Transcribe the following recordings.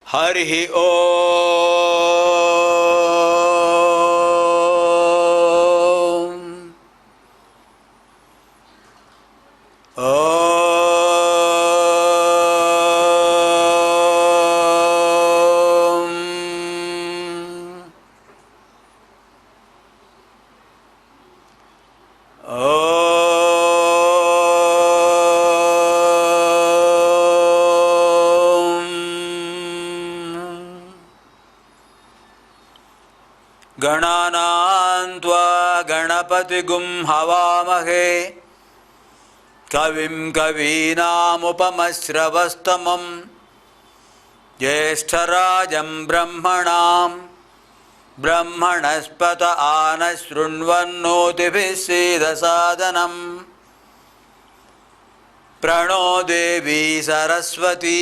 హరి ఓం. ఓం. गणानां त्वा गणपतिगुं हवामहे कविं कवीनामुपमश्रवस्तमं ज्येष्ठराजं ब्रह्मणां ब्रह्मणस्पत आनशृण्वन्नोतिभिः सीदसादनं प्रणो देवी सरस्वती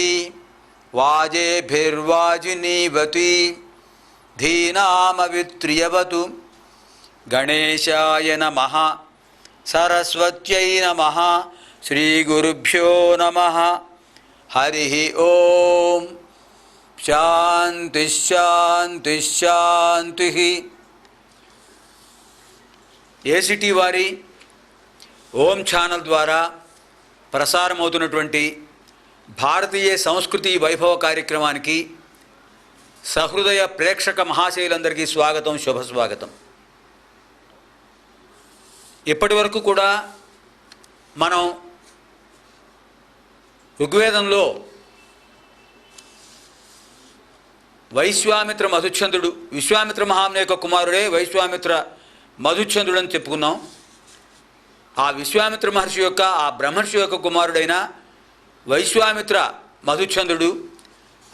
वाजेभिर्वाजिनीवती धीनामवित्र्यवतु. गणेशाय नमः. सरस्वत्यै नमः. श्रीगुरुभ्यो नमः. हरिः ओम. शांति शांति शांति. ఏసిటీ వారి ఓం ఛానల్ ద్వారా ప్రసారమవుతున్నటువంటి భారతీయ సంస్కృతి వైభవ కార్యక్రమానికి సహృదయ ప్రేక్షక మహాశయులందరికీ స్వాగతం, శుభస్వాగతం. ఇప్పటి వరకు కూడా మనం ఋగ్వేదంలో వైశ్వామిత్ర మధుచ్ఛంద్రుడు, విశ్వామిత్ర మహాముని యొక్క కుమారుడే వైశ్వామిత్ర మధుచ్ఛంద్రుడు అని చెప్పుకున్నాం. ఆ విశ్వామిత్ర మహర్షి యొక్క, ఆ బ్రహ్మర్షి యొక్క కుమారుడైన వైశ్వామిత్ర మధుచ్ఛంద్రుడు,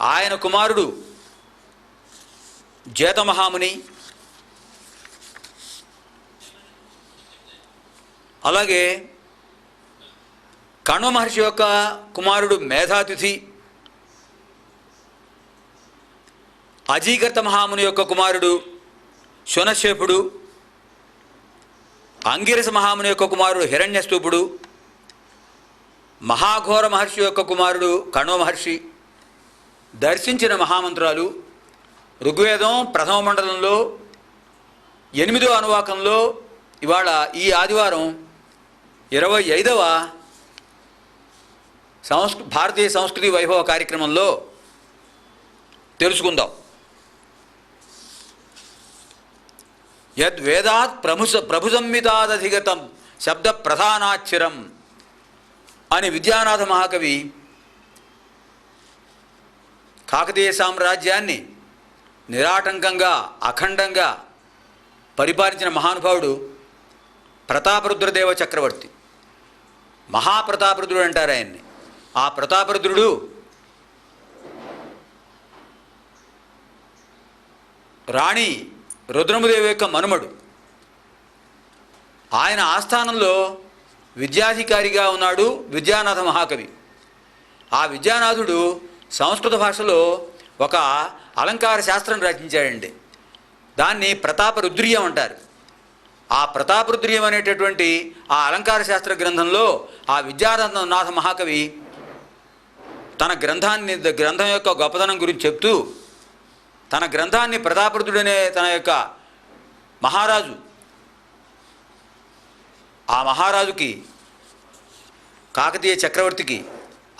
ఆయన కుమారుడు జేతమహాముని, అలాగే కణ్వ మహర్షి యొక్క కుమారుడు మేధాతిథి, అజీకర్త మహాముని యొక్క కుమారుడు శునశేపుడు, అంగిరస మహాముని యొక్క కుమారుడు హిరణ్యస్తూపుడు, మహాఘోర మహర్షి యొక్క కుమారుడు కణ్వ మహర్షి దర్శించిన మహామంత్రాలు ఋగ్వేదం ప్రథమ మండలంలో 8వ అనువాకంలో ఇవాళ ఈ ఆదివారం 25వ భారతీయ సంస్కృతి వైభవ కార్యక్రమంలో తెలుసుకుందాం. యద్వేదాత్ ప్రభు సంహితాదధిగతం శబ్ద ప్రధానాక్షరం అని విద్యానాథ మహాకవి కాకతీయ సామ్రాజ్యాన్ని నిరాటంకంగా అఖండంగా పరిపాలించిన మహానుభావుడు ప్రతాపరుద్రదేవ చక్రవర్తి. మహాప్రతాపరుద్రుడు అంటారు ఆయన్ని. ఆ ప్రతాపరుద్రుడు రాణి రుద్రమదేవి యొక్క మనుమడు. ఆయన ఆస్థానంలో విద్యాధికారిగా ఉన్నాడు విద్యానాథ మహాకవి. ఆ విద్యానాథుడు సంస్కృత భాషలో ఒక అలంకార శాస్త్రం రచించాడండి. దాన్ని ప్రతాపరుద్రీయం అంటారు. ఆ ప్రతాపరుద్రీయం అనేటటువంటి ఆ అలంకార శాస్త్ర గ్రంథంలో ఆ విద్యానాథ మహాకవి తన గ్రంథం యొక్క గొప్పతనం గురించి చెప్తూ తన గ్రంథాన్ని ప్రతాపరుద్రుడనే తన యొక్క మహారాజు, ఆ మహారాజుకి కాకతీయ చక్రవర్తికి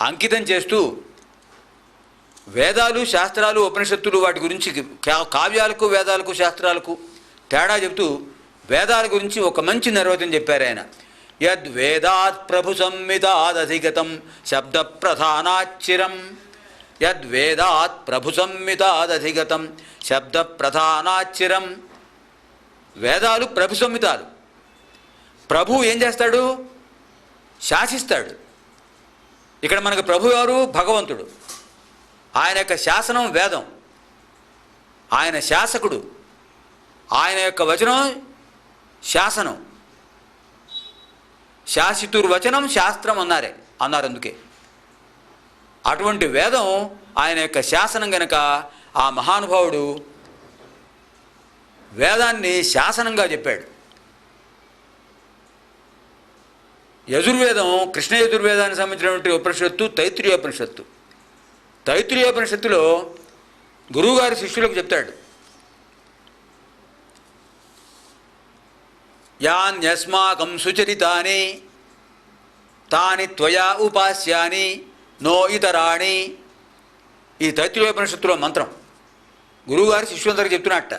అంకితం చేస్తూ వేదాలు, శాస్త్రాలు, ఉపనిషత్తులు వాటి గురించి, కావ్యాలకు, వేదాలకు, శాస్త్రాలకు తేడా చెబుతూ వేదాల గురించి ఒక మంచి నిర్వచనం చెప్పారు ఆయన. యద్వేదాత్ ప్రభు సంహితాదధిగతం శబ్ద ప్రధానాచ్చిరం. యద్వేదాత్ ప్రభు సంహితాదధిగతం శబ్ద ప్రధానాచ్చిరం. వేదాలు ప్రభు సంహితాలు. ప్రభు ఏం చేస్తాడు? శాసిస్తాడు. ఇక్కడ మనకు ప్రభు ఎవరు? భగవంతుడు. ఆయన యొక్క శాసనం వేదం. ఆయన శాసకుడు. ఆయన యొక్క వచనం శాసనం. శాసితుర్వచనం శాస్త్రం అన్నారు అందుకే. అటువంటి వేదం ఆయన యొక్క శాసనం గనక ఆ మహానుభావుడు వేదాన్ని శాసనంగా చెప్పాడు. యజుర్వేదం, కృష్ణ యజుర్వేదానికి సంబంధించినటువంటి ఉపనిషత్తు తైత్రీయోపనిషత్తు. తైత్రీయోపనిషత్తులో గురువుగారి శిష్యులకు చెప్తాడు, యాన్యస్మాకం సుచరితాని తాని త్వయా ఉపాస్యాని నో ఇతరాణి. ఈ తైత్తిరీయోపనిషత్తులో మంత్రం గురువుగారి శిష్యులందరికీ చెప్తున్నట్ట.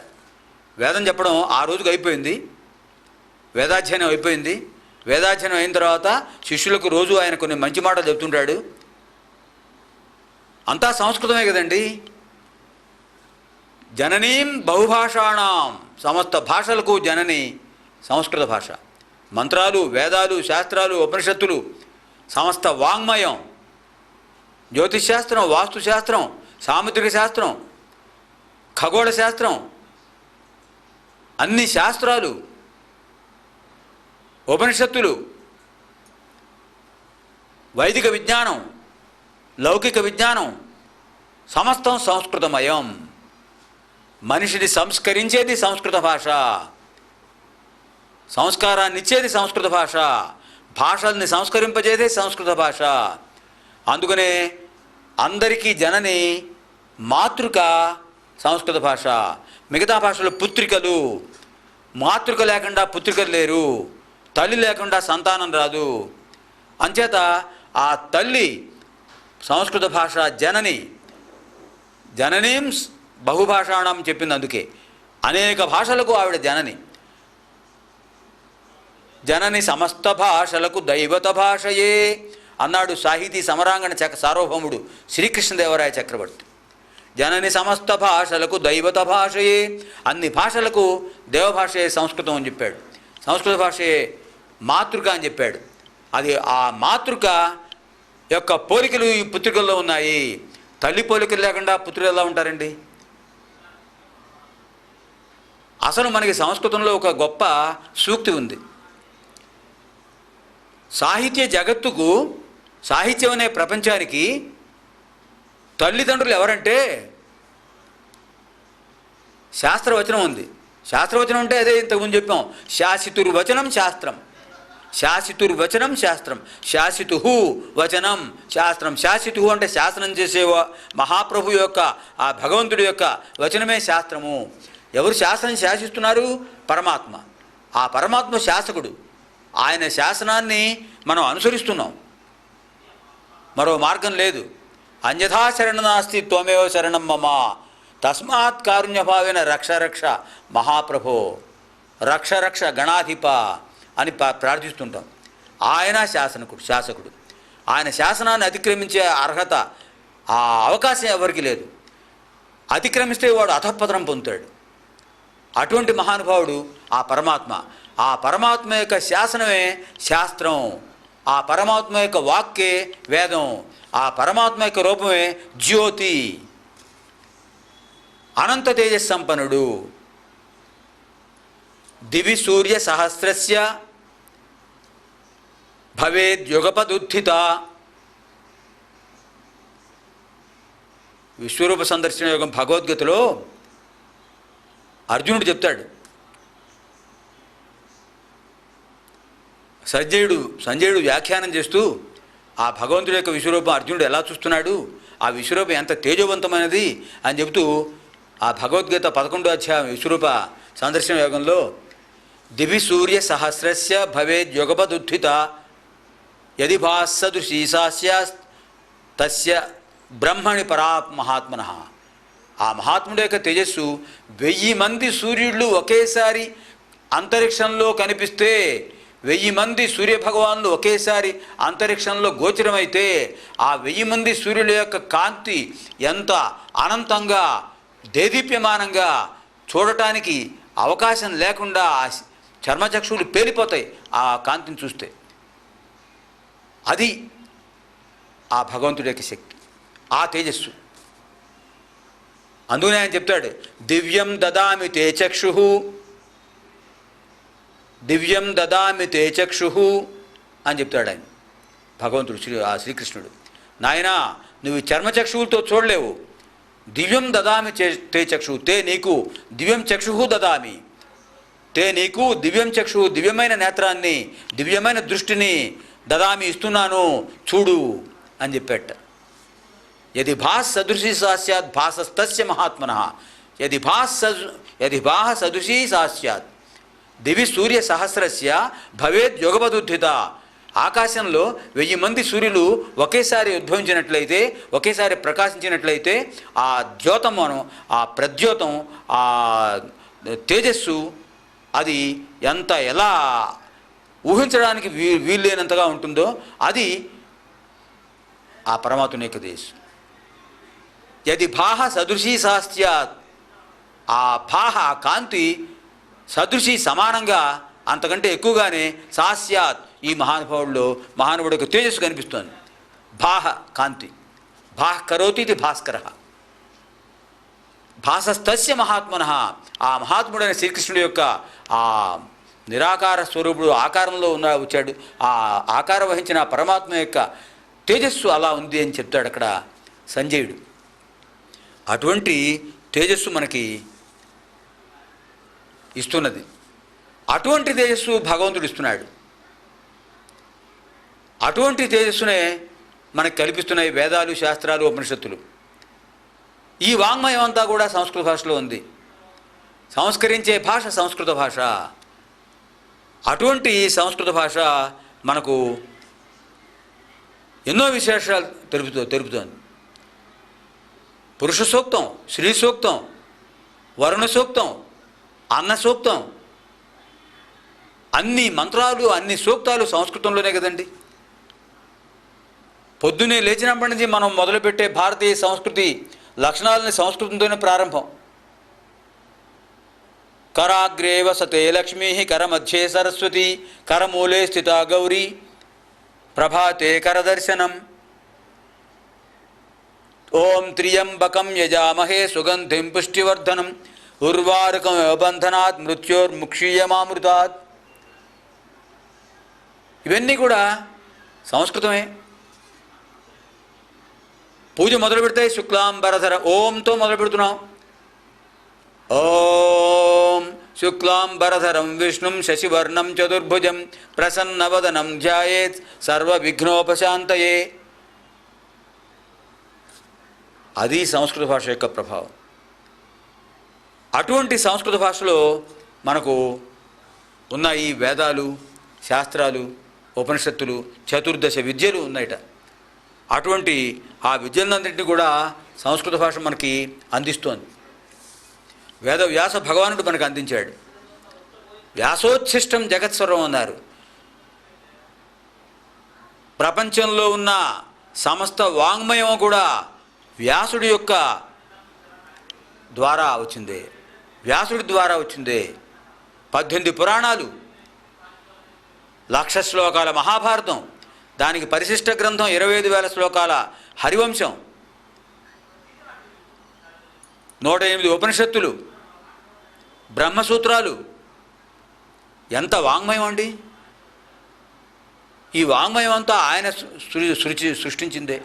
వేదం చెప్పడం ఆ రోజుకి అయిపోయింది, వేదాధ్యయనం అయిపోయింది. వేదాధ్యయనం అయిన తర్వాత శిష్యులకు రోజు ఆయన కొన్ని మంచి మాటలు చెప్తుంటాడు. అంతా సంస్కృతమే కదండి. జననీం బహుభాషాణం, సమస్త భాషలకు జనని సంస్కృత భాష. మంత్రాలు, వేదాలు, శాస్త్రాలు, ఉపనిషత్తులు, సమస్త వాంగ్మయం, జ్యోతిశాస్త్రం, వాస్తుశాస్త్రం, సాముద్రిక శాస్త్రం, ఖగోళ శాస్త్రం, అన్ని శాస్త్రాలు, ఉపనిషత్తులు, వైదిక విజ్ఞానం, లౌకిక విజ్ఞానం సమస్తం సంస్కృతమయం. మనిషిని సంస్కరించేది సంస్కృత భాష, సంస్కారాన్ని ఇచ్చేది సంస్కృత భాష, భాషల్ని సంస్కరింపజేదే సంస్కృత భాష. అందుకనే అందరికీ జనని మాతృక సంస్కృత భాష. మిగతా భాషలు పుత్రికలు. మాతృక లేకుండా పుత్రికలు లేరు, తల్లి లేకుండా సంతానం రాదు. అంచేత ఆ తల్లి సంస్కృత భాష జనని. జననీం బహుభాషాణం చెప్పింది అందుకే. అనేక భాషలకు ఆవిడ జనని. జనని సమస్త భాషలకు దైవత భాషయే అన్నాడు సాహితీ సమరాంగణ సార్వభౌముడు శ్రీకృష్ణదేవరాయ చక్రవర్తి. జనని సమస్త భాషలకు దైవత భాషయే, అన్ని భాషలకు దేవభాషయే సంస్కృతం అని చెప్పాడు. సంస్కృత భాషయే మాతృక అని చెప్పాడు. అది ఆ మాతృక యొక్క పోలికలు ఈ పుత్రికల్లో ఉన్నాయి. తల్లి పోలికలు లేకుండా పుత్రులు ఎలా ఉంటారండి? అసలు మనకి సంస్కృతంలో ఒక గొప్ప సూక్తి ఉంది. సాహిత్య జగత్తుకు, సాహిత్యం అనే ప్రపంచానికి తల్లిదండ్రులు ఎవరంటే శాస్త్రవచనం ఉంది. శాస్త్రవచనం అంటే అదే ఇంతకుముందు చెప్పాం, శాసితుర్వచనం శాస్త్రం, శాసితుర్వచనం శాస్త్రం, శాసితు వచనం శాస్త్రం. శాసితు అంటే శాసనం చేసే మహాప్రభు యొక్క, ఆ భగవంతుడి యొక్క వచనమే శాస్త్రము. ఎవరు శాసనం శాసిస్తున్నారు? పరమాత్మ. ఆ పరమాత్మ శాసకుడు. ఆయన శాసనాన్ని మనం అనుసరిస్తున్నాం, మరో మార్గం లేదు. అన్యథా శరణం నాస్తి త్వమేవ శరణం మమ తస్మాత్ కారుణ్యభావేన రక్ష రక్ష మహాప్రభో, రక్ష రక్ష గణాధిప అని ప్రార్థిస్తుంటాం. ఆయన శాసకుడు. ఆయన శాసనాన్ని అతిక్రమించే అర్హత, ఆ అవకాశం ఎవరికి లేదు. అతిక్రమిస్తే వాడు అధఃపతనం పొందుతాడు. అటువంటి మహానుభావుడు ఆ పరమాత్మ. ఆ పరమాత్మ యొక్క శాసనమే శాస్త్రం. ఆ పరమాత్మ యొక్క వాక్యే వేదం. ఆ పరమాత్మ యొక్క రూపమే జ్యోతి. అనంత తేజస్సంపన్నుడు. దివి సూర్య సహస్రస్య భవేద్యుగపదుత్థిత. విశ్వరూప సందర్శన యోగం భగవద్గీతలో అర్జునుడు చెప్తాడు. సంజయుడు వ్యాఖ్యానం చేస్తూ ఆ భగవంతుడి యొక్క విశ్వరూపం అర్జునుడు ఎలా చూస్తున్నాడు, ఆ విశ్వరూపం ఎంత తేజవంతమైనది అని చెబుతూ ఆ భగవద్గీత 11వ అధ్యాయం విశ్వరూప సందర్శన యోగంలో దివి సూర్య సహస్రస్య భవేద్యుగపదుత్థిత యది భాస్సదృశీసాస్య తస్య బ్రహ్మణి పరా మహాత్మనః. ఆ మహాత్ముడి యొక్క తేజస్సు 1000 మంది సూర్యుళ్ళు ఒకేసారి అంతరిక్షంలో కనిపిస్తే, 1000 మంది సూర్యభగవానులు ఒకేసారి అంతరిక్షంలో గోచరమైతే, ఆ 1000 మంది సూర్యుల యొక్క కాంతి ఎంత అనంతంగా దేదీప్యమానంగా చూడటానికి అవకాశం లేకుండా చర్మచక్షువులు పేలిపోతాయి ఆ కాంతిని చూస్తే. అది ఆ భగవంతుడి యొక్క శక్తి, ఆ తేజస్సు. అందుకనే ఆయన చెప్తాడు, దివ్యం దదామి తే చక్షు, దివ్యం దదామి తే చక్షు అని చెప్తాడు ఆయన భగవంతుడు, శ్రీకృష్ణుడు. నాయనా, నువ్వు చర్మచక్షువులతో చూడలేవు. దివ్యం దదామి తే చక్షు, తే నీకు దివ్యం చక్షు దదామి, తే నీకు దివ్యం చక్షు, దివ్యమైన నేత్రాన్ని, దివ్యమైన దృష్టిని దదామి ఇస్తున్నాను చూడు అని చెప్పేట. యది భాస్ సదృశీ సా స్యాత్ భాసస్తస్య మహాత్మనః యది భాః సదృశీ సా స్యాత్ దివి సూర్య సహస్రస్య భవేద్ యుగపదుద్ధిత. ఆకాశంలో 1000 మంది సూర్యులు ఒకేసారి ఉద్భవించినట్లయితే, ఒకేసారి ప్రకాశించినట్లయితే ఆ ద్యోతమును, ఆ ప్రద్యోతం, ఆ తేజస్సు అది ఎలా ఊహించడానికి వీల్లేనంతగా ఉంటుందో అది ఆ పరమాత్ముని యొక్క తేజస్సు. యది భాః సదృశీ సా స్యాత్, ఆ భాః ఆ కాంతి సదృశి సమానంగా అంతకంటే ఎక్కువగానే సా స్యాత్ ఈ మహానుభావుడి యొక్క తేజస్సు కనిపిస్తోంది. భాః కాంతి, భాః కరోతి ఇది భాస్కరః, భాసస్తస్య మహాత్మనః. ఆ మహాత్ముడైన శ్రీకృష్ణుడి యొక్క ఆ నిరాకార స్వరూపుడు ఆకారంలో వచ్చాడు. ఆ ఆకారం వహించిన పరమాత్మ యొక్క తేజస్సు అలా ఉంది అని చెప్తాడు అక్కడ సంజయుడు. అటువంటి తేజస్సు మనకి ఇస్తున్నది. అటువంటి తేజస్సు భగవంతుడు ఇస్తున్నాడు. అటువంటి తేజస్సునే మనకు కల్పిస్తున్నాయి వేదాలు, శాస్త్రాలు, ఉపనిషత్తులు. ఈ వాంగ్మయం అంతా కూడా సంస్కృత భాషలో ఉంది. సంస్కరించే భాష సంస్కృత భాష. అటువంటి సంస్కృత భాష మనకు ఎన్నో విశేషాలు తెలుపుతోంది. పురుష సూక్తం, శ్రీ సూక్తం, వరుణ సూక్తం, అన్న సూక్తం, అన్ని మంత్రాలు, అన్ని సూక్తాలు సంస్కృతంలోనే కదండి. పొద్దున్నే లేచినప్పటి నుంచి మనం మొదలుపెట్టే భారతీయ సంస్కృతి లక్షణాలని సంస్కృతంతోనే ప్రారంభం. కరాగ్రే వసతే లక్ష్మీ, కరమధ్యే సరస్వతి, కరమూలే స్థిత గౌరీ, ప్రభాతే కరదర్శనం. ఓం త్ర్యంబకం యజామహే సుగంధిం పుష్టివర్ధనం, ఉర్వారుకం బంధనాత్ మృత్యోర్ముక్షీయమామృతాత్. ఇవన్నీ కూడా సంస్కృతమే. పూజ మొదలు పెడితే శుక్లాంబరధర ఓంతో మొదలు పెడుతున్నాం. ఓం శుక్లాంబరధరం విష్ణుం శశివర్ణం చతుర్భుజం ప్రసన్నవదనం ధ్యాయేత్ సర్వవిఘ్నోపశాంతయే. అది సంస్కృత భాష యొక్క ప్రభావం. అటువంటి సంస్కృత భాషలో మనకు ఉన్న ఈ వేదాలు, శాస్త్రాలు, ఉపనిషత్తులు, 14 విద్యలు ఉన్నాయట. అటువంటి ఆ విద్యలన్నింటినీ కూడా సంస్కృత భాష మనకి అందిస్తోంది. వ్యాస భగవానుడు మనకు అందించాడు. వ్యాసోచ్ఛిష్టం జగత్సర్వం అన్నారు. ప్రపంచంలో ఉన్న సమస్త వాంగ్మయం కూడా వ్యాసుడి యొక్క ద్వారా వచ్చిందే, వ్యాసుడి ద్వారా వచ్చిందే. 18 పురాణాలు, 1,00,000 శ్లోకాల మహాభారతం, దానికి పరిశిష్ట గ్రంథం 25,000 శ్లోకాల హరివంశం, 108 ఉపనిషత్తులు, బ్రహ్మసూత్రాలు. ఎంత వాంగ్మయం అండి! ఈ వాంగ్మయం అంతా ఆయన సృష్టించిందే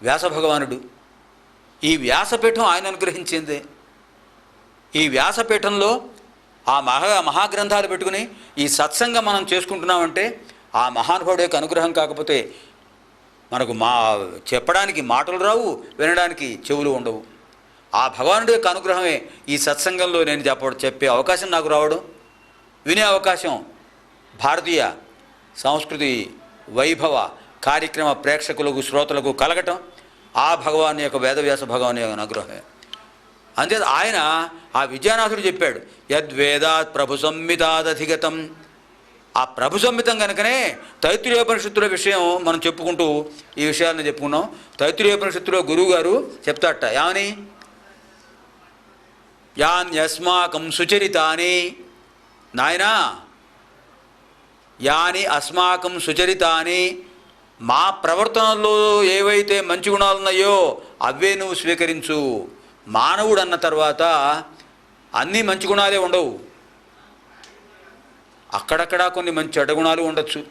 వ్యాస భగవానుడు. ఈ వ్యాసపీఠం ఆయన అనుగ్రహించిందే. ఈ వ్యాసపీఠంలో ఆ మహాగ్రంథాలు పెట్టుకుని ఈ సత్సంగం మనం చేసుకుంటున్నామంటే ఆ మహానుభావుడు యొక్క అనుగ్రహం కాకపోతే మనకు చెప్పడానికి మాటలు రావు, వినడానికి చెవులు ఉండవు. ఆ భగవానుడి యొక్క అనుగ్రహమే ఈ సత్సంగంలో నేను చెప్పే అవకాశం నాకు రావడం, వినే అవకాశం, భారతీయ సంస్కృతి వైభవ కార్యక్రమ ప్రేక్షకులకు, శ్రోతలకు కలగటం ఆ భగవాన్ యొక్క వేదవ్యాస భగవాన్ యొక్క అనుగ్రహమే. అంతే ఆయన ఆ విద్యానాథుడు చెప్పాడు, యద్వేదాత్ ప్రభు సంహితాదధిగతం. ఆ ప్రభు సంహితం కనుకనే తైత్తిరీయోపనిషత్తుల విషయం మనం చెప్పుకుంటూ ఈ విషయాలను చెప్పుకున్నాం. తైత్తిరీయోపనిషత్తులో గురువు గారు చెప్తాట, యాని యాన్యస్మాకం సుచరితాని, నాయనా యాని అస్మాకం సుచరితాని, మా ప్రవర్తనలో ఏవైతే మంచి గుణాలు ఉన్నాయో అవే నువ్వు స్వీకరించు. మానవుడు అన్న తర్వాత అన్నీ మంచి గుణాలే ఉండవు, అక్కడక్కడ కొన్ని మంచి చెడ్డ గుణాలు ఉండొచ్చు.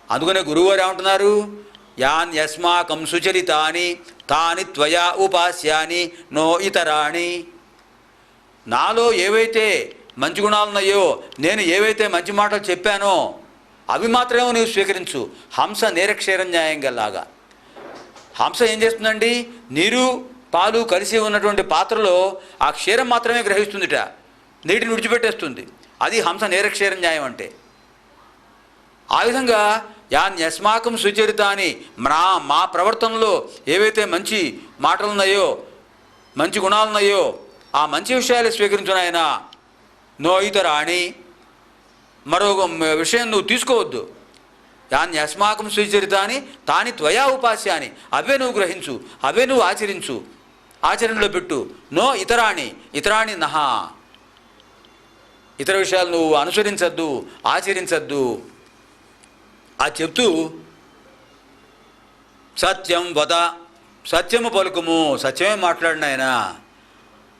అందుకనే గురువుగారు ఏమంటున్నారు, యాన్యస్మాకం సుచరితాని తాని త్వయా ఉపాస్యాని నో ఇతరాణి. నాలో ఏవైతే మంచి గుణాలు ఉన్నాయో, నేను ఏవైతే మంచి మాటలు చెప్పానో అవి మాత్రమే నువ్వు స్వీకరించు. హంస నీరక్షీర న్యాయంగా లాగా హంస ఏం చేస్తుందండి, నీరు పాలు కలిసి ఉన్నటువంటి పాత్రలో ఆ క్షీరం మాత్రమే గ్రహిస్తుందిట, నీటిని విడిచిపెట్టేస్తుంది. అది హంస నిరక్షీర న్యాయం అంటే. ఆ విధంగా యాన్యస్మాకం సుచరితాని, మా ప్రవర్తనలో ఏవైతే మంచి మాటలున్నాయో, మంచి గుణాలున్నాయో ఆ మంచి విషయాలు స్వీకరించున్నాయన. నో ఇతరాణి, మరో విషయం నువ్వు తీసుకోవద్దు. యాన్యస్మాకం సుచరితాని తాని త్వయా ఉపాస్యాని, అవే నువ్వు గ్రహించు, అవే నువ్వు ఆచరించు, ఆచరణలో పెట్టు. నో ఇతరాణి, ఇతరాణి నహ, ఇతర విషయాలు నువ్వు అనుసరించద్దు, ఆచరించద్దు. అది చెప్తూ సత్యం వద, సత్యము పలుకుము, సత్యమే మాట్లాడిన ఆయన.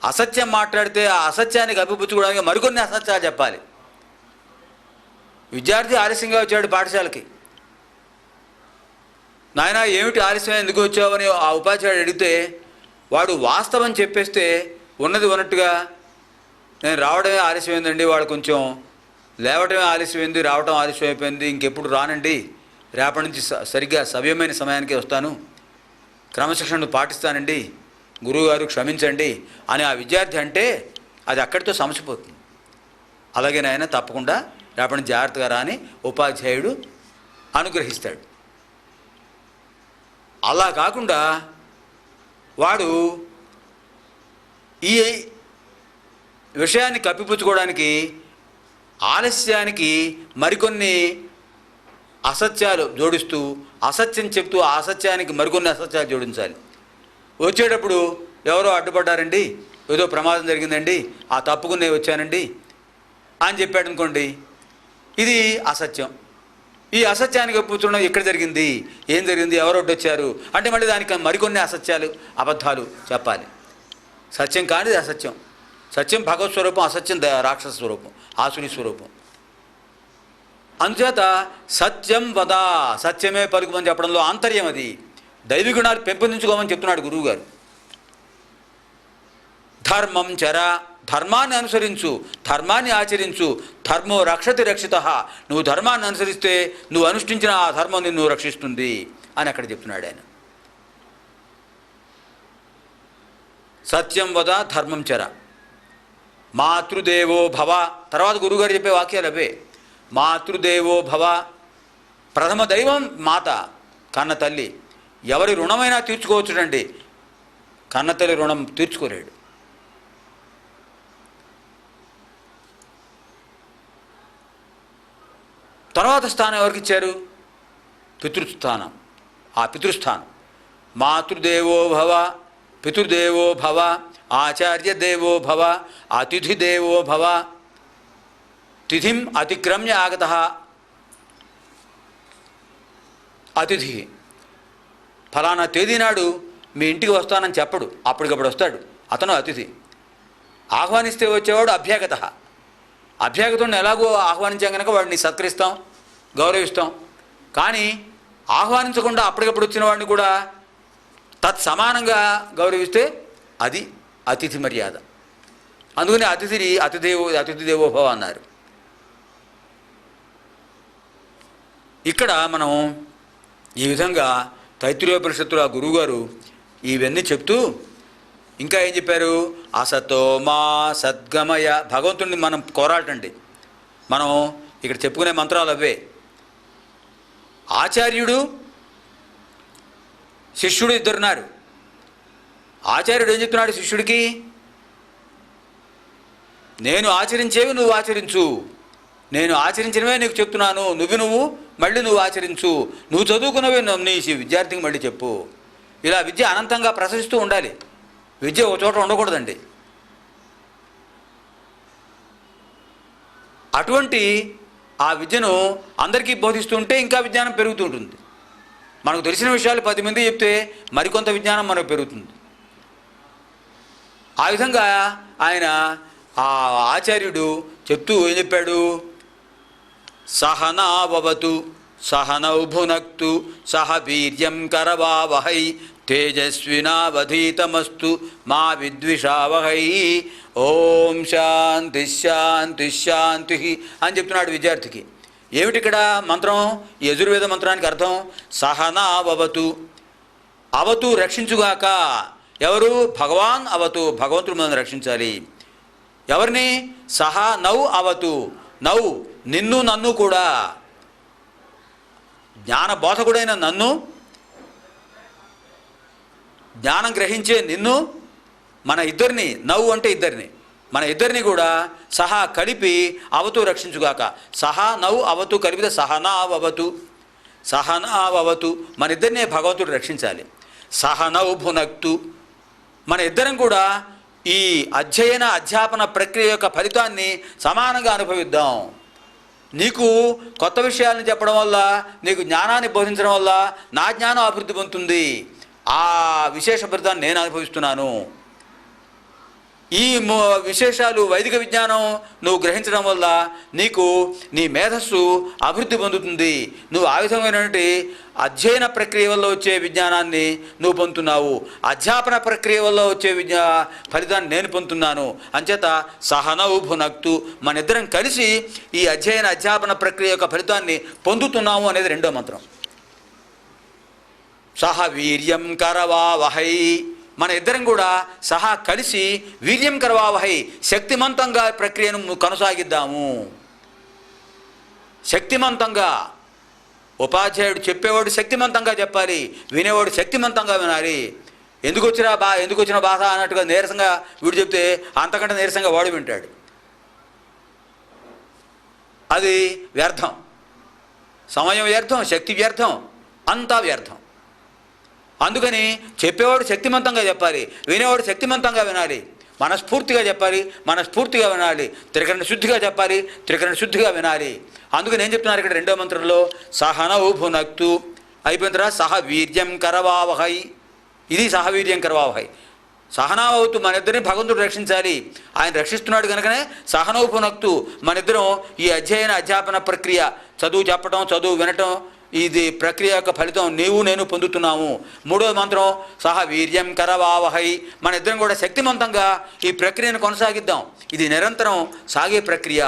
అసత్యం మాట్లాడితే ఆ అసత్యాన్ని కప్పిపుచ్చుకోవడానికి మరికొన్ని అసత్యాలు చెప్పాలి. విద్యార్థి ఆలస్యంగా వచ్చాడు పాఠశాలకి. నాయన ఏమిటి ఆలస్యం, ఎందుకు వచ్చావని ఆ ఉపాధ్యాయుడు అడిగితే వాడు వాస్తవం చెప్పేస్తే ఉన్నది ఉన్నట్టుగా, నేను రావడమే ఆలస్యమైందండి, వాడు కొంచెం లేవటమే ఆలస్యమైంది, రావటం ఆలస్యం అయిపోయింది, ఇంకెప్పుడు రానండి, రేపటి నుంచి సరిగ్గా సవ్యమైన సమయానికి వస్తాను, క్రమశిక్షణను పాటిస్తానండి, గురువుగారు క్షమించండి అని ఆ విద్యార్థి అంటే అది అక్కడితో సమసిపోతుంది. అలాగే నాయన తప్పకుండా రేపటి నుంచి జాగ్రత్తగా రా అని ఉపాధ్యాయుడు అనుగ్రహిస్తాడు. అలా కాకుండా వాడు ఈ విషయాన్ని కప్పిపుచ్చుకోవడానికి ఆలస్యానికి మరికొన్ని అసత్యాలు జోడిస్తూ, అసత్యం చెప్తూ ఆ అసత్యానికి మరికొన్ని అసత్యాలు జోడించాలి. వచ్చేటప్పుడు ఎవరో అడ్డుపడ్డారండి, ఏదో ప్రమాదం జరిగిందండి, ఆ తప్పుకునే వచ్చానండి అని చెప్పాడు అనుకోండి, ఇది అసత్యం. ఈ అసత్యానికి ఒప్పుకోవడం ఎక్కడ జరిగింది, ఏం జరిగింది, ఎవరు వచ్చారు అంటే మళ్ళీ దానికి మరికొన్ని అసత్యాలు, అబద్ధాలు చెప్పాలి. సత్యం కానిది అసత్యం. సత్యం భగవత్ స్వరూపం, అసత్యం రాక్షస స్వరూపం, ఆసుని స్వరూపం. అందుచేత సత్యం వద, సత్యమే పలుకుమని చెప్పడంలో ఆంతర్యం అది. దైవీ గుణాలు పెంపొందించుకోమని చెప్తున్నాడు గురువుగారు. ధర్మం చర, ధర్మాన్ని అనుసరించు, ధర్మాన్ని ఆచరించు. ధర్మో రక్షతి రక్షిత, నువ్వు ధర్మాన్ని అనుసరిస్తే నువ్వు అనుష్ఠించిన ఆ ధర్మం నిన్ను రక్షిస్తుంది అని అక్కడ చెప్తున్నాడు ఆయన. సత్యం వద ధర్మం చర. మాతృదేవో భవ, తర్వాత గురువుగారు చెప్పే వాక్యాలు అవే. మాతృదేవో భవ, ప్రథమ దైవం మాత, కన్న తల్లి. ఎవరి రుణమైనా తీర్చుకోవచ్చునండి, కన్నతల్లి రుణం తీర్చుకోలేడు. తర్వాత స్థానం ఎవరికి ఇచ్చారు? పితృస్థానం. ఆ పితృస్థానం మాతృదేవో భవ, పితృదేవో భవ, ఆచార్య దేవో భవ, అతిథి దేవో భవ. తిథిం అతిక్రమ్య ఆగత అతిథి. ఫలానా తేదీ నాడు మీ ఇంటికి వస్తానని చెప్పడు, అప్పటికప్పుడు వస్తాడు, అతను అతిథి. ఆహ్వానిస్తే వచ్చేవాడు అభ్యాగత. అభ్యాగతుడిని ఎలాగో ఆహ్వానించాం కనుక వాడిని సత్కరిస్తాం, గౌరవిస్తాం. కానీ ఆహ్వానించకుండా అప్పటికప్పుడు వచ్చిన వాడిని కూడా తత్సమానంగా గౌరవిస్తే అది అతిథి మర్యాద. అందుకని అతిథి దేవోభవ అన్నారు. ఇక్కడ మనం ఈ విధంగా తైత్తిరీయోపనిషత్తులో ఆ గురువుగారు ఇవన్నీ చెప్తూ ఇంకా ఏం చెప్పారు? అసతో మా సద్గమయ. భగవంతుడిని మనం కోరాటండి. మనం ఇక్కడ చెప్పుకునే మంత్రాలు అవే. ఆచార్యుడు శిష్యుడు ఇద్దరున్నారు. ఆచార్యుడు ఏం చెప్తున్నాడు శిష్యుడికి? నేను ఆచరించేవి నువ్వు ఆచరించు, నేను ఆచరించినవే నీకు చెప్తున్నాను, నువ్వు మళ్ళీ నువ్వు ఆచరించు, నువ్వు చదువుకున్నవే నీ విద్యార్థికి మళ్ళీ చెప్పు. ఇలా విద్య అనంతంగా ప్రసరిస్తూ ఉండాలి. విద్య ఒక చోట ఉండకూడదండి. అటువంటి ఆ విద్యను అందరికీ బోధిస్తుంటే ఇంకా విజ్ఞానం పెరుగుతూ ఉంటుంది. మనకు తెలిసిన విషయాలు 10 మంది చెప్తే మరికొంత విజ్ఞానం మనకు పెరుగుతుంది. ఆ విధంగా ఆయన ఆ ఆచార్యుడు చెప్తూ ఏం చెప్పాడు? సహనావతు సహనౌ భునక్తు సహ వీర్యం కరవావహై తేజస్వినావధీతమస్తు మా విద్విషావహై. ఓం శాంతి శాంతి శాంతి అని చెప్తున్నాడు విద్యార్థికి. ఏమిటి ఇక్కడ మంత్రం? యజుర్వేద మంత్రానికి అర్థం సహనావతు. అవతు రక్షించుగాక. ఎవరు? భగవాన్ అవతు, భగవంతుడు మనల్ని రక్షించాలి. ఎవరిని? సహా నౌ అవతు, నౌ నిన్ను నన్ను కూడా, జ్ఞాన బోధకుడైన నన్ను, జ్ఞానం గ్రహించే నిన్ను, మన ఇద్దరిని, నౌ అంటే ఇద్దరిని, మన ఇద్దరిని కూడా సహా కలిపి అవతు రక్షించుగాక. సహా నౌ అవతు కలిపితే సహనా అవతు, సహనా అవతు, మన ఇద్దరినే భగవంతుడు రక్షించాలి. సహనౌ భునక్తు, మన ఇద్దరం కూడా ఈ అధ్యయన అధ్యాపన ప్రక్రియ యొక్క ఫలితాన్ని సమానంగా అనుభవిద్దాం. నీకు కొత్త విషయాలను చెప్పడం వల్ల, నీకు జ్ఞానాన్ని బోధించడం వల్ల నా జ్ఞానం అభివృద్ధి పొందుతుంది. ఆ విశేష ఫలితాన్ని నేను అనుభవిస్తున్నాను. ఈ విశేషాలు వైదిక విజ్ఞానం నువ్వు గ్రహించడం వల్ల నీకు నీ మేధస్సు అభివృద్ధి పొందుతుంది. నువ్వు ఆ విధమైనటువంటి అధ్యయన ప్రక్రియ వల్ల వచ్చే విజ్ఞానాన్ని నువ్వు పొందుతున్నావు. అధ్యాపన ప్రక్రియ వల్ల వచ్చే ఫలితాన్ని నేను పొందుతున్నాను. అంచేత సహనౌ భునక్తు, మన ఇద్దరం కలిసి ఈ అధ్యయన అధ్యాపన ప్రక్రియ యొక్క ఫలితాన్ని పొందుతున్నాము అనేది రెండో మంత్రం. సహ వీర్యం కరవావహై, మన ఇద్దరం కూడా సహా కలిసి వీర్యం కరవావహై, శక్తిమంతంగా ప్రక్రియను కొనసాగిద్దాము. శక్తిమంతంగా ఉపాధ్యాయుడు చెప్పేవాడు శక్తిమంతంగా చెప్పాలి, వినేవాడు శక్తిమంతంగా వినాలి. ఎందుకు వచ్చిన బాధ అన్నట్టుగా నీరసంగా వీడు చెప్తే అంతకంటే నీరసంగా వాడు వింటాడు. అది వ్యర్థం. సమయం వ్యర్థం, శక్తి వ్యర్థం, అంతా వ్యర్థం. అందుకని చెప్పేవాడు శక్తిమంతంగా చెప్పాలి, వినేవాడు శక్తిమంతంగా వినాలి. మనస్ఫూర్తిగా చెప్పాలి, మనస్ఫూర్తిగా వినాలి. త్రికరణ శుద్ధిగా చెప్పాలి, త్రికరణ శుద్ధిగా వినాలి. అందుకని ఏం చెప్తున్నారు ఇక్కడ రెండో మంత్రంలో? సహనౌ భునక్తు అయిపోయిన తర్వాత సహ వీర్యం కరవావహై, ఇది సహవీర్యం కరవావహై. సహనావతు, మన ఇద్దరిని భగవంతుడు రక్షించాలి. ఆయన రక్షిస్తున్నాడు కనుకనే సహనౌ భునక్తు, మన ఇద్దరం ఈ అధ్యయన అధ్యాపన ప్రక్రియ, చదువు చెప్పటం, చదువు వినటం, ఇది ప్రక్రియ యొక్క ఫలితం నీవు నేను పొందుతున్నాము. మూడో మంత్రం సహ వీర్యం కరవావహై, మన ఇద్దరం కూడా శక్తిమంతంగా ఈ ప్రక్రియను కొనసాగిద్దాం. ఇది నిరంతరం సాగే ప్రక్రియ.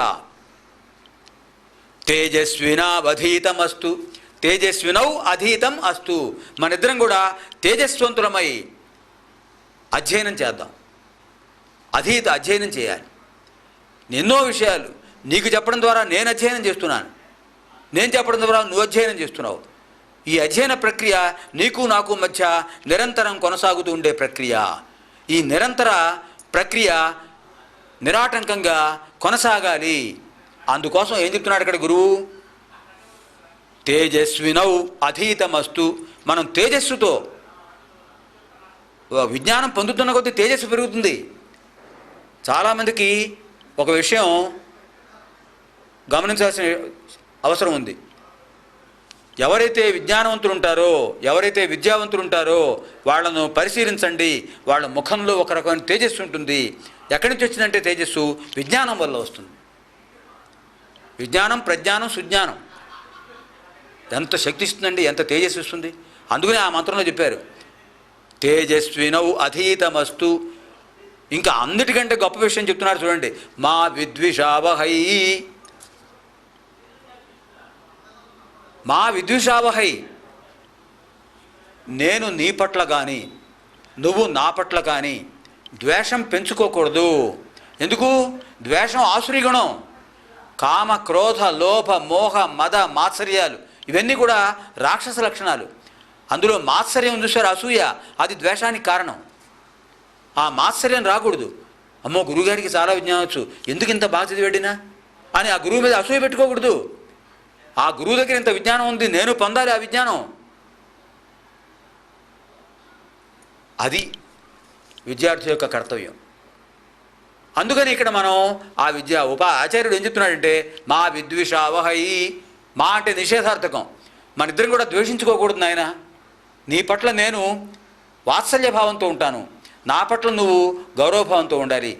తేజస్వినావధీతమస్తు, తేజస్వినౌ అధీతం అస్తు, మన ఇద్దరం కూడా తేజస్వంతులమై అధ్యయనం చేద్దాం. అధ్యయనం చేయాలి. ఎన్నో విషయాలు నీకు చెప్పడం ద్వారా నేను అధ్యయనం చేస్తున్నాను, నేను చెప్పడం ద్వారా నువ్వు అధ్యయనం చేస్తున్నావు. ఈ అధ్యయన ప్రక్రియ నీకు నాకు మధ్య నిరంతరం కొనసాగుతూ ఉండే ప్రక్రియ. ఈ నిరంతర ప్రక్రియ నిరాటంకంగా కొనసాగాలి. అందుకోసం ఏం చెప్తున్నాడు ఇక్కడ గురువు? తేజస్వినౌ అధీతమస్తు, మనం తేజస్సుతో విజ్ఞానం పొందుతున్న కొద్దీ తేజస్సు పెరుగుతుంది. చాలామందికి ఒక విషయం గమనించాల్సిన అవసరం ఉంది. ఎవరైతే విజ్ఞానవంతులు ఉంటారో, ఎవరైతే విద్యావంతులు ఉంటారో వాళ్ళను పరిశీలించండి. వాళ్ళ ముఖంలో ఒక రకమైన తేజస్సు ఉంటుంది. ఎక్కడి నుంచి వచ్చిందంటే తేజస్సు విజ్ఞానం వల్ల వస్తుంది. విజ్ఞానం, ప్రజ్ఞానం, సుజ్ఞానం ఎంత శక్తి ఇస్తుందండి, ఎంత తేజస్సు ఇస్తుంది. అందుకనే ఆ మంత్రంలో చెప్పారు తేజస్వినౌ అధీతమస్తు. ఇంకా అన్నిటికంటే గొప్ప విషయం చెప్తున్నారు చూడండి, మా విద్విషావహై, మా విద్విషావహై, నేను నీ పట్ల కానీ నువ్వు నా పట్ల కానీ ద్వేషం పెంచుకోకూడదు. ఎందుకు? ద్వేషం ఆసురీ గుణం. కామ, క్రోధ, లోభ, మోహ, మద, మాత్సర్యాలు ఇవన్నీ కూడా రాక్షస లక్షణాలు. అందులో మాత్సర్యం చూసారు, అసూయ, అది ద్వేషానికి కారణం. ఆ మాత్సర్యం రాకూడదు. అమ్మో గురువుగారికి చాలా విజ్ఞానం వచ్చు, ఎందుకు ఇంత బాగా చదివాడినా అని ఆ గురువు మీద అసూయ పెట్టుకోకూడదు. ఆ గురువు దగ్గర ఇంత విజ్ఞానం ఉంది, నేను పొందాలి ఆ విజ్ఞానం. అది విద్యార్థి యొక్క కర్తవ్యం. అందుకని ఇక్కడ మనం ఆ ఆచార్యుడు ఏం చెప్తున్నాడంటే మా విద్విషావహై, మా అంటే నిషేధార్థకం. మన ఇద్దరం కూడా ద్వేషించుకోకూడదు నాయన. నీ పట్ల నేను వాత్సల్యభావంతో ఉంటాను, నా పట్ల నువ్వు గౌరవభావంతో ఉండాలి.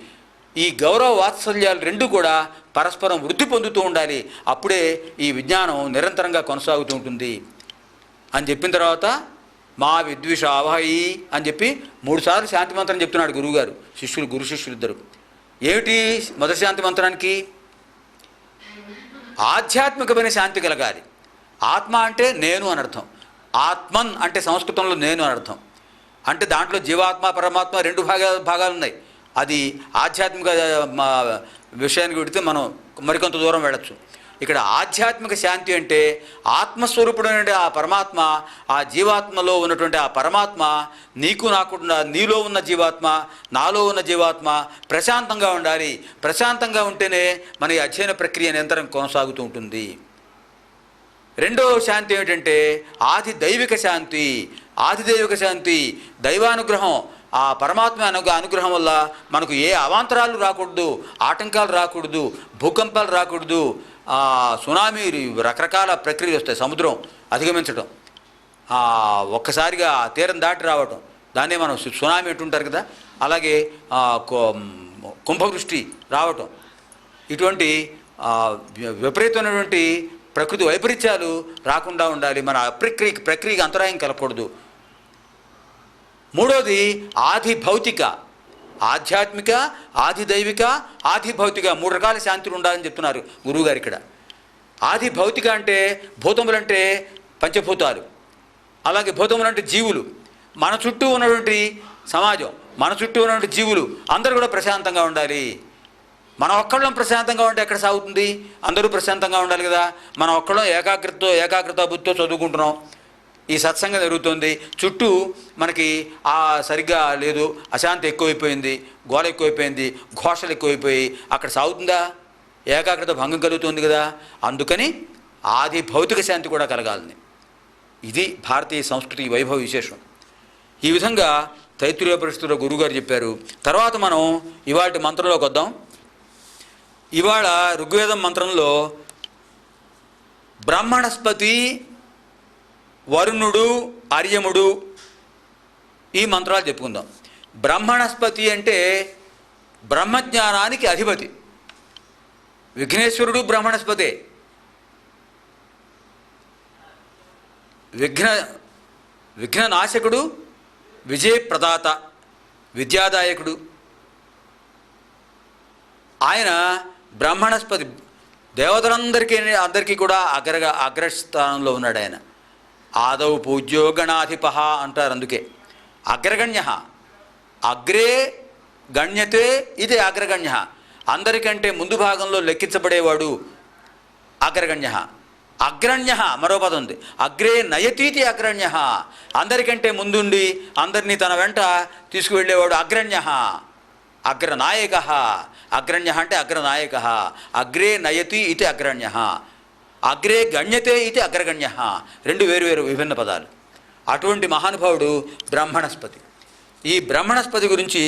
ఈ గౌరవ వాత్సల్యాలు రెండు కూడా పరస్పరం వృద్ధి పొందుతూ ఉండాలి. అప్పుడే ఈ విజ్ఞానం నిరంతరంగా కొనసాగుతూ ఉంటుంది అని చెప్పిన తర్వాత మా విద్విషావహై అని చెప్పి 3 సార్లు శాంతి మంత్రం చెప్తున్నాడు గురువుగారు. గురు శిష్యులు ఇద్దరు. ఏమిటి మొదటి శాంతి మంత్రానికి? ఆధ్యాత్మికమైన శాంతి కలగాలి. ఆత్మ అంటే నేను అని అర్థం, ఆత్మన్ అంటే సంస్కృతంలో నేను అని అర్థం. అంటే దాంట్లో జీవాత్మ పరమాత్మ రెండు భాగాలు ఉన్నాయి. అది ఆధ్యాత్మిక విషయానికి పెడితే మనం మరికొంత దూరం వెళ్ళచ్చు. ఇక్కడ ఆధ్యాత్మిక శాంతి అంటే ఆత్మస్వరూపుడైన ఆ పరమాత్మ, ఆ జీవాత్మలో ఉన్నటువంటి ఆ పరమాత్మ నీకు నాకుండా, నీలో ఉన్న జీవాత్మ నాలో ఉన్న జీవాత్మ ప్రశాంతంగా ఉండాలి. ప్రశాంతంగా ఉంటేనే మన ఈ అధ్యయన ప్రక్రియ నిరంతరం కొనసాగుతూ ఉంటుంది. రెండో శాంతి ఏమిటంటే ఆది దైవిక శాంతి. ఆదిదైవిక శాంతి, దైవానుగ్రహం, ఆ పరమాత్మ అనుగ్రహం వల్ల మనకు ఏ అవాంతరాలు రాకూడదు, ఆటంకాలు రాకూడదు, భూకంపాలు రాకూడదు, సునామీ, రకరకాల ప్రక్రియలు వస్తాయి. సముద్రం అధిగమించడం, ఒక్కసారిగా తీరం దాటి రావటం, దాన్నే మనం సునామీ అంటుంటారు కదా. అలాగే కుంభవృష్టి రావటం, ఇటువంటి విపరీతమైనటువంటి ప్రకృతి వైపరీత్యాలు రాకుండా ఉండాలి. మన ప్రక్రియకి అంతరాయం కలగకూడదు. మూడోది ఆది భౌతిక, ఆధ్యాత్మిక, ఆది దైవిక, ఆది భౌతిక, 3 రకాల శాంతులు ఉండాలని చెప్తున్నారు గురువుగారు ఇక్కడ. ఆది భౌతిక అంటే భూతములంటే పంచభూతాలు, అలాగే భూతములంటే జీవులు, మన చుట్టూ ఉన్నటువంటి సమాజం, మన చుట్టూ ఉన్నటువంటి జీవులు అందరూ కూడా ప్రశాంతంగా ఉండాలి. మనం ఒక్కళ్ళం ప్రశాంతంగా ఉంటే ఎక్కడ సాగుతుంది? అందరూ ప్రశాంతంగా ఉండాలి కదా. మనం ఒక్కళ్ళం ఏకాగ్రత బుద్ధితో చదువుకుంటున్నాం, ఈ సత్సంగం జరుగుతుంది, చుట్టూ మనకి సరిగ్గా లేదు, అశాంతి ఎక్కువైపోయింది, గోల ఎక్కువైపోయింది, ఘోషలు ఎక్కువైపోయి అక్కడ సాగుతుందా? ఏకాగ్రత భంగం కలుగుతుంది కదా. అందుకని ఆది భౌతిక శాంతి కూడా కలగాలని. ఇది భారతీయ సంస్కృతి వైభవ విశేషం. ఈ విధంగా తైత్తిరీయోపనిషత్తులో గురువుగారు చెప్పారు. తర్వాత మనం ఇవాళ మంత్రంలోకి వద్దాం. ఇవాళ ఋగ్వేదం మంత్రంలో బ్రహ్మణస్పతి, వరుణుడు, అర్యముడు, ఈ మంత్రాలు చెప్పుకుందాం. బ్రహ్మణస్పతి అంటే బ్రహ్మజ్ఞానానికి అధిపతి. విఘ్నేశ్వరుడు బ్రహ్మణస్పతే. విఘ్ననాశకుడు, విజయప్రదాత, విద్యాదాయకుడు. ఆయన బ్రహ్మణస్పతి, దేవతలందరికీ కూడా అగ్రస్థానంలో ఉన్నాడు ఆయన. ఆదౌ పూజ్యో గణాధిప అంటారు. అందుకే అగ్రగణ్య, అగ్రే గణ్యతే ఇది అగ్రగణ్య. అందరికంటే ముందు భాగంలో లెక్కించబడేవాడు అగ్రగణ్య. అగ్రణ్య మరో పదం ఉంది, అగ్రే నయతీతి అగ్రణ్య. అందరికంటే ముందుండి అందరినీ తన వెంట తీసుకువెళ్ళేవాడు అగ్రణ్య. అగ్రనాయక, అగ్రణ్య అంటే అగ్రనాయక. అగ్రే నయతి ఇది అగ్రణ్య, అగ్రే గణ్యతే ఇది అగ్రగణ్య. రెండు వేరు విభిన్న పదాలు. అటువంటి మహానుభావుడు బ్రహ్మణస్పతి. ఈ బ్రహ్మణస్పతి గురించి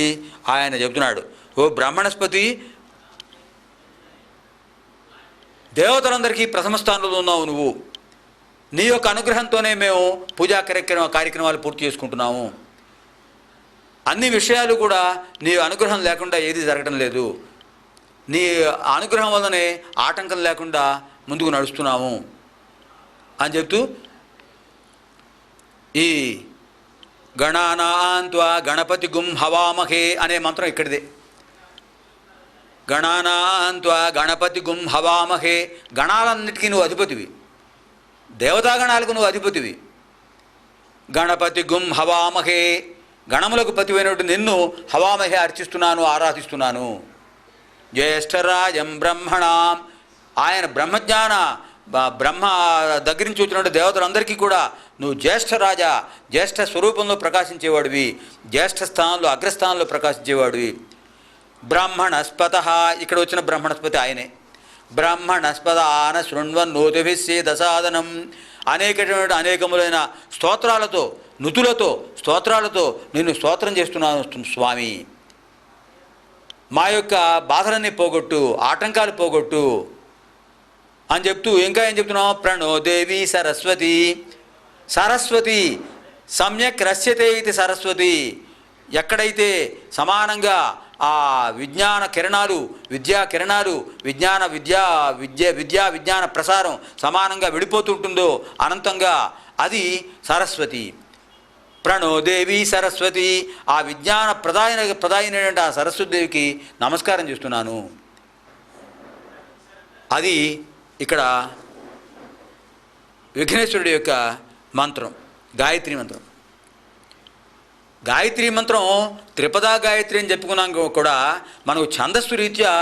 ఆయన చెబుతున్నాడు. ఓ బ్రహ్మణస్పతి, దేవతలందరికీ ప్రథమ స్థానంలో ఉన్నావు నువ్వు. నీ యొక్క అనుగ్రహంతోనే మేము పూజా కార్యక్రమాలు పూర్తి చేసుకుంటున్నాము. అన్ని విషయాలు కూడా నీ అనుగ్రహం లేకుండా ఏది జరగడం లేదు. నీ అనుగ్రహం వల్లనే ఆటంకం లేకుండా ముందుకు నడుస్తున్నాము అని చెప్తూ ఈ గణానాన్త్వా గణపతి గుం హవామహే అనే మంత్రం ఇక్కడిదే. గణానాన్త్వా గణపతి గుం హవామహే. గణాలన్నిటికీ నువ్వు అధిపతివి, దేవతాగణాలకు నువ్వు అధిపతివి. గణపతి గుం హవామహే, గణములకు పతివైనటువంటి నిన్ను హవామహే అర్చిస్తున్నాను, ఆరాధిస్తున్నాను. జ్యేష్ఠరాజం బ్రహ్మణాం, ఆయన బ్రహ్మ దగ్గర నుంచి వచ్చినటువంటి దేవతలందరికీ కూడా నువ్వు జ్యేష్ఠరాజా, జ్యేష్ఠ స్వరూపంలో ప్రకాశించేవాడివి, జ్యేష్ఠ స్థానంలో అగ్రస్థానంలో ప్రకాశించేవాడివి. బ్రాహ్మణస్పత, ఇక్కడ వచ్చిన బ్రహ్మణస్పతి ఆయనే. బ్రాహ్మణస్పద ఆన శృణ్వన్నోతిభిస్సే దసాదనం. అనేకములైన స్తోత్రాలతో, నుతులతో, స్తోత్రాలతో నిన్ను స్తోత్రం చేస్తున్నాను స్వామి. మా యొక్క బాధలన్నీ పోగొట్టు, ఆటంకాలు పోగొట్టు అని చెప్తూ ఇంకా ఏం చెప్తున్నాం? ప్రణో దేవి సరస్వతి. సరస్వతి సమ్యక్ రస్యతే ఇది సరస్వతి. ఎక్కడైతే సమానంగా ఆ విజ్ఞాన కిరణాలు, విద్యా కిరణాలు, విజ్ఞాన ప్రసారం సమానంగా వెళ్ళిపోతుంటుందో అనంతంగా, అది సరస్వతి. ప్రణో దేవి సరస్వతి. ఆ విజ్ఞాన ప్రదాయినటువంటి ఆ సరస్వతీదేవికి నమస్కారం చేస్తున్నాను. అది ఇక్కడ విఘ్నేశ్వరుడి యొక్క మంత్రం, గాయత్రి మంత్రం. గాయత్రి మంత్రం త్రిపదా గాయత్రి అని చెప్పుకున్నాం కూడా మనకు ఛందస్సు రీత్యా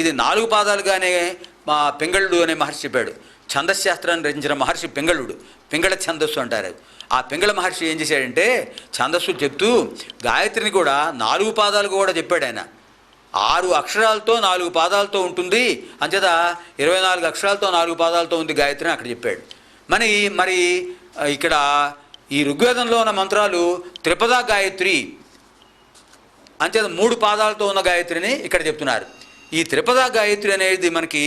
ఇది 4 పాదాలుగానే మా పింగళుడు అనే మహర్షి చెప్పాడు. ఛందశాస్త్రాన్ని రచించిన మహర్షి పింగళుడు, పింగళ ఛందస్సు అంటారు. ఆ పింగళ మహర్షి ఏం చేశాడంటే ఛందస్సు చెప్తూ గాయత్రిని కూడా 4 పాదాలు కూడా చెప్పాడు ఆయన. 6 అక్షరాలతో 4 పాదాలతో ఉంటుంది, అంచేత 24 అక్షరాలతో 4 పాదాలతో ఉంది గాయత్రి అని అక్కడ చెప్పాడు. మరి ఇక్కడ ఈ ఋగ్వేదంలో ఉన్న మంత్రాలు త్రిపదా గాయత్రి, అంచేత 3 పాదాలతో ఉన్న గాయత్రిని ఇక్కడ చెప్తున్నారు. ఈ త్రిపదా గాయత్రి అనేది మనకి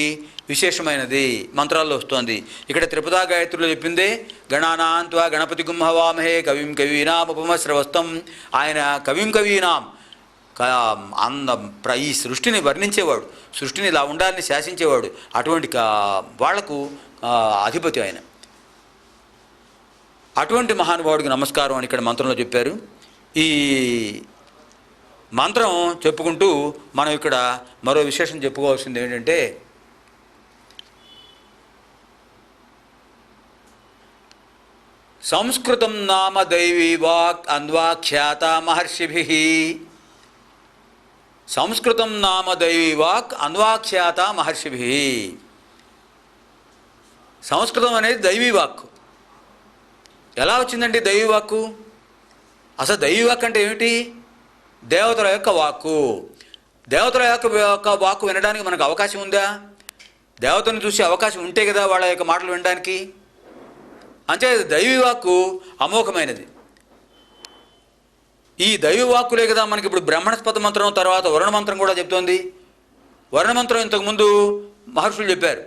విశేషమైనది, మంత్రాల్లో వస్తుంది. ఇక్కడ త్రిపదా గాయత్రిలో చెప్పిందే గణానాంత్వా గణపతి గుంహవామహే కవిం కవీనాం ఉపమశ్రవస్తం. ఆయన కవిం కవీనాం ఈ సృష్టిని వర్ణించేవాడు, సృష్టిని ఇలా ఉండాలని శాసించేవాడు, అటువంటి వాళ్లకు అధిపతి ఆయన. అటువంటి మహానుభావుడికి నమస్కారం అని ఇక్కడ మంత్రంలో చెప్పారు. ఈ మంత్రం చెప్పుకుంటూ మనం ఇక్కడ మరో విశేషం చెప్పుకోవాల్సింది ఏంటంటే సంస్కృతం నామ దైవీ వాక్ అన్వాఖ్యాత మహర్షిభిః. సంస్కృతం నామ దైవీ వాక్ అన్వాఖ్యాత మహర్షిభిః. సంస్కృతం అనేది దైవీ వాక్కు. ఎలా వచ్చిందండి దైవీ వాక్కు? అసలు దైవీ వాక్ అంటే ఏమిటి? దేవతల యొక్క వాక్కు. దేవతల యొక్క వాక్కు వినడానికి మనకు అవకాశం ఉందా? దేవతను చూసే అవకాశం ఉంటే కదా వాళ్ళ యొక్క మాటలు వినడానికి. అంటే దైవీ వాక్కు అమోఘమైనది. ఈ దైవీ వాక్కులే కదా మనకి ఇప్పుడు బ్రహ్మణస్పద మంత్రం తర్వాత వరుణ మంత్రం కూడా చెప్తోంది. వరుణ మంత్రం ఇంతకుముందు మహర్షులు చెప్పారు.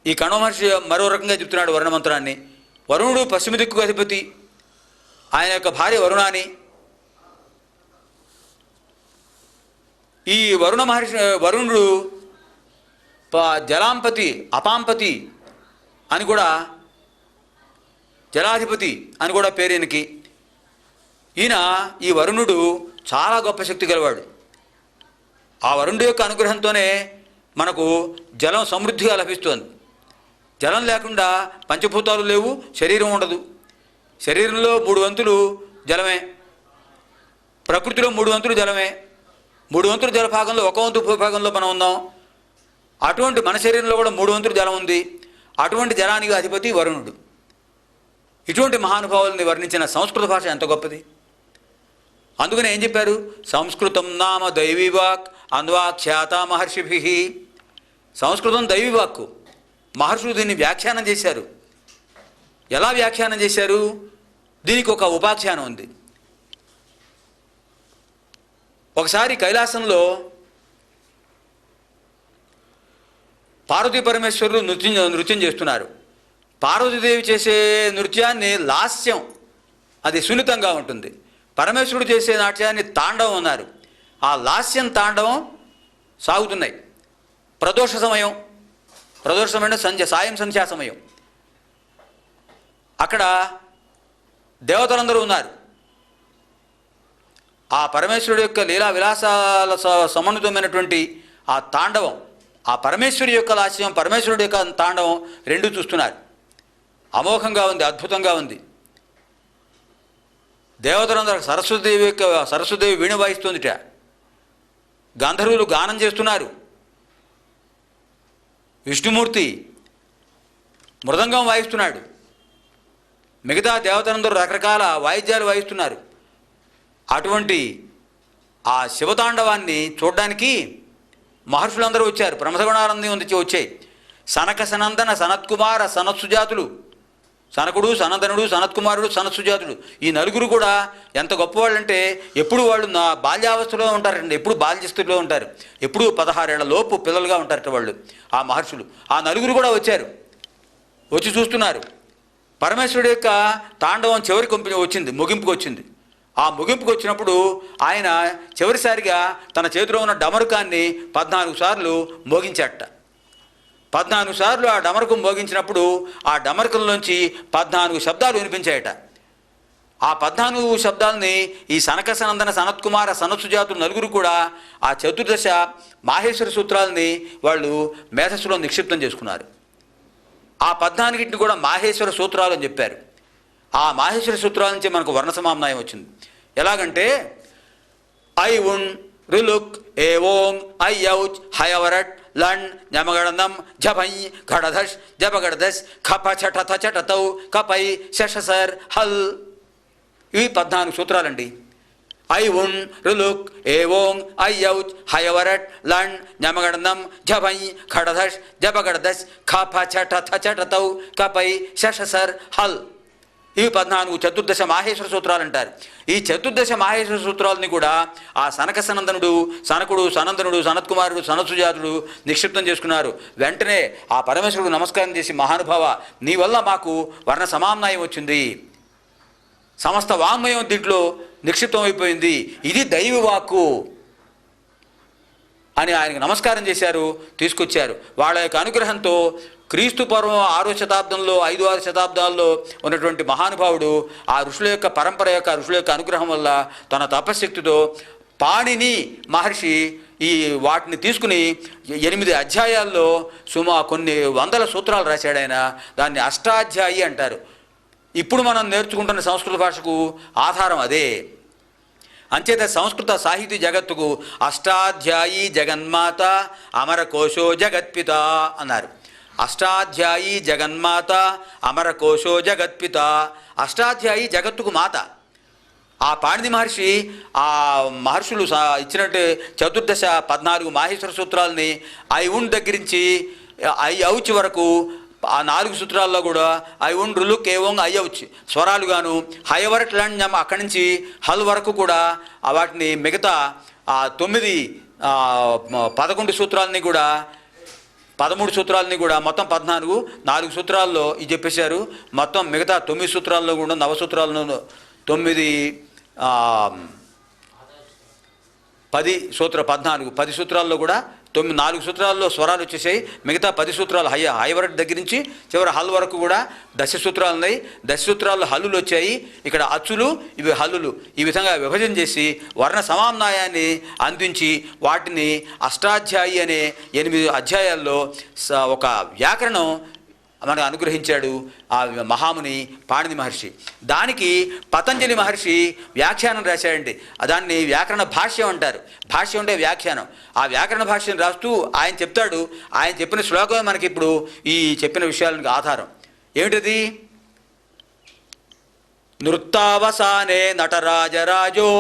ఈ కణవ మహర్షి మరో రకంగా చెప్తున్నాడు వరుణ మంత్రాన్ని. వరుణుడు పశ్చిమ దిక్కుకు అధిపతి, ఆయన యొక్క భార్య వరుణాని. ఈ వరుణుడు జలాంపతి అపాంపతి అని కూడా, జలాధిపతి అని కూడా పేరు ఈయనకి. ఈ వరుణుడు చాలా గొప్ప శక్తి గలవాడు. ఆ వరుణుడి యొక్క అనుగ్రహంతోనే మనకు జలం సమృద్ధిగా లభిస్తోంది. జలం లేకుండా పంచభూతాలు లేవు, శరీరం ఉండదు. శరీరంలో 3 వంతులు జలమే, ప్రకృతిలో 3 వంతులు జలమే. 3 వంతుల జలభాగంలో 1 వంతు భూభాగంలో మనం ఉన్నాం. అటువంటి మన శరీరంలో కూడా 3 వంతులు జలం ఉంది. అటువంటి జలానికి అధిపతి వరుణుడు. ఇటువంటి మహానుభావుల్ని వర్ణించిన సంస్కృత భాష ఎంత గొప్పది. అందుకని ఏం చెప్పారు? సంస్కృతం నామ దైవీ వాక్ అన్వాఖ్యాత మహర్షిభిః. సంస్కృతం దైవీ వాక్కు. మహర్షులు దీన్ని వ్యాఖ్యానం చేశారు. ఎలా వ్యాఖ్యానం చేశారు? దీనికి ఒక ఉపాఖ్యానం ఉంది. ఒకసారి కైలాసంలో పార్వతీ పరమేశ్వరులు నృత్యం చేస్తున్నారు. పార్వతీదేవి చేసే నృత్యాన్ని లాస్యం, అది సున్నితంగా ఉంటుంది. పరమేశ్వరుడు చేసే నాట్యాన్ని తాండవం అన్నారు. ఆ లాస్యం తాండవం సాగుతున్నాయి. ప్రదోష సమయం సాయం సంధ్యా సమయం. అక్కడ దేవతలందరూ ఉన్నారు. ఆ పరమేశ్వరుడు యొక్క లీలా విలాసాల సమన్వితమైనటువంటి ఆ తాండవం, ఆ పరమేశ్వరి యొక్క లాస్యం, పరమేశ్వరుడు యొక్క తాండవం 2 చూస్తున్నారు. అమోఘంగా ఉంది, అద్భుతంగా ఉంది. దేవతలందరూ సరస్వతీదేవి వీణ వాయిస్తుందిట. గంధర్వులు గానం చేస్తున్నారు. విష్ణుమూర్తి మృదంగం వాయిస్తున్నాడు. మిగతా దేవతలందరూ రకరకాల వాయిద్యాలు వాయిస్తున్నారు. అటువంటి ఆ శివతాండవాన్ని చూడడానికి మహర్షులందరూ వచ్చారు. ప్రమథగుణాలన్నీ వచ్చాయి. సనక సనందన సనత్కుమార సనత్సుజాతులు, సనకుడు సనందనుడు సనత్కుమారుడు సనత్సుజాతుడు, ఈ 4 కూడా ఎంత గొప్పవాళ్ళు అంటే ఎప్పుడు వాళ్ళు నా బాల్యావస్థలో ఉంటారండి. ఎప్పుడు బాల్యస్థితిలో ఉంటారు. ఎప్పుడు 16 ఏళ్ల లోపు పిల్లలుగా ఉంటారట వాళ్ళు, ఆ మహర్షులు. ఆ 4 కూడా వచ్చారు. వచ్చి చూస్తున్నారు. పరమేశ్వరుడు యొక్క తాండవం వచ్చింది, ముగింపుకు వచ్చింది. ఆ ముగింపుకు వచ్చినప్పుడు ఆయన చివరిసారిగా తన చేతిలో ఉన్న డమరుకాన్ని 14 సార్లు మోగించాట. 14 సార్లు ఆ డమరుకం మోగించినప్పుడు ఆ డమరుకంలోంచి 14 శబ్దాలు వినిపించాయట. ఆ 14 శబ్దాలని ఈ సనక సనందన సనత్కుమార సనత్సుజాతులు 4 కూడా ఆ చతుర్దశ మాహేశ్వర సూత్రాలని వాళ్ళు మేధస్సులో నిక్షిప్తం చేసుకున్నారు. ఆ 14టిని కూడా మాహేశ్వర సూత్రాలు అని చెప్పారు. ఆ మాహేశ్వర సూత్రాల నుంచి మనకు వర్ణ సమామ్నాయం వచ్చింది. ఎలాగంటే ఐ ఉన్ రులుక్ ఏ ఓం ఐ ఔచ్ హయవరట్ లణ్ ఞమగణనం జభై ఘడధష్ జపగడదశ్ ఖప చటథ చటతౌ కపై శషసర్ హల్. ఇవి 14 సూత్రాలండి. ఐ ఉన్ రులుక్ ఏ ఓం ఐ ఔచ్ హయవరట్ లణ్ ఞమగణనం జభై ఘడధష్ జపగడదశ్ ఖప చటథ చటతౌ కపై శషసర్ హల్. ఇవి 14 చతుర్దశ మాహేశ్వర సూత్రాలు అంటారు. ఈ చతుర్దశ మాహేశ్వర సూత్రాలని కూడా ఆ సనక సనందనుడు, సనకుడు, సనందనుడు, సనత్కుమారుడు, సనత్సుజాతుడు నిక్షిప్తం చేసుకున్నారు. వెంటనే ఆ పరమేశ్వరుడు నమస్కారం చేసి, మహానుభావ నీ వల్ల మాకు వర్ణ సమామ్నాయం వచ్చింది, సమస్త వాంగ్మయం దీంట్లో నిక్షిప్తం అయిపోయింది, ఇది దైవ వాక్కు అని ఆయనకు నమస్కారం చేశారు, తీసుకొచ్చారు. వాళ్ళ యొక్క అనుగ్రహంతో క్రీస్తు పూర్వం 6వ శతాబ్దంలో 5-6 శతాబ్దాల్లో ఉన్నటువంటి మహానుభావుడు ఆ ఋషుల యొక్క పరంపర యొక్క ఋషుల యొక్క అనుగ్రహం వల్ల తన తపశ్శక్తితో పాణిని మహర్షి ఈ వాటిని తీసుకుని 8 అధ్యాయాల్లో కొన్ని వందల సూత్రాలు రాశాడు ఆయన. దాన్ని అష్టాధ్యాయి అంటారు. ఇప్పుడు మనం నేర్చుకుంటున్న సంస్కృత భాషకు ఆధారం అదే. అంచేత సంస్కృత సాహితీ జగత్తుకు అష్టాధ్యాయి జగన్మాత అమరకోశో జగత్పిత అన్నారు. అష్టాధ్యాయి జగన్మాత అమరకోశో జగత్పిత. అష్టాధ్యాయి జగత్తుకు మాత. ఆ పాణిని మహర్షి ఆ మహర్షులు ఇచ్చినట్టు చతుర్దశ 14 మాహేశ్వర సూత్రాలని ఐ ఉన్ దగ్గరించి ఐ ఔచ్ వరకు ఆ 4 సూత్రాల్లో కూడా ఐ ఉన్ రులుక్ ఏవోంగ్ ఐ ఔచ్ స్వరాలుగాను, హయవరట్ లండ్ అక్కడి నుంచి హల్ వరకు కూడా వాటిని మిగతా 11 సూత్రాలని కూడా 13 సూత్రాలని కూడా మొత్తం 14, 4 సూత్రాల్లో ఇది చెప్పేశారు. మొత్తం మిగతా 9 సూత్రాల్లో కూడా నవసూత్రాలను 9 10 సూత్రాల్లో కూడా 4 సూత్రాల్లో స్వరాలు వచ్చేసాయి. మిగతా 10 సూత్రాలు హైవరట్ దగ్గర నుంచి చివరి హల్ వరకు కూడా 10 సూత్రాలు ఉన్నాయి. 10 సూత్రాల్లో హల్లులు వచ్చాయి. ఇక్కడ అచ్చులు, ఇవి హల్లులు. ఈ విధంగా విభజన చేసి వర్ణ సమామ్నాయాన్ని అందించి వాటిని అష్టాధ్యాయి అనే 8 అధ్యాయాల్లో ఒక వ్యాకరణం మనకు అనుగ్రహించాడు ఆ మహాముని పాణిని మహర్షి. దానికి పతంజలి మహర్షి వ్యాఖ్యానం రాశాడండి. దాన్ని వ్యాకరణ భాష్యం అంటారు. భాష్యం అంటే వ్యాఖ్యానం. ఆ వ్యాకరణ భాష్యం రాస్తూ ఆయన చెప్తాడు. ఆయన చెప్పిన శ్లోకమే మనకి ఇప్పుడు ఈ చెప్పిన విషయాలకు ఆధారం. ఏమిటది? నృత్తావసానే నటరాజరాజో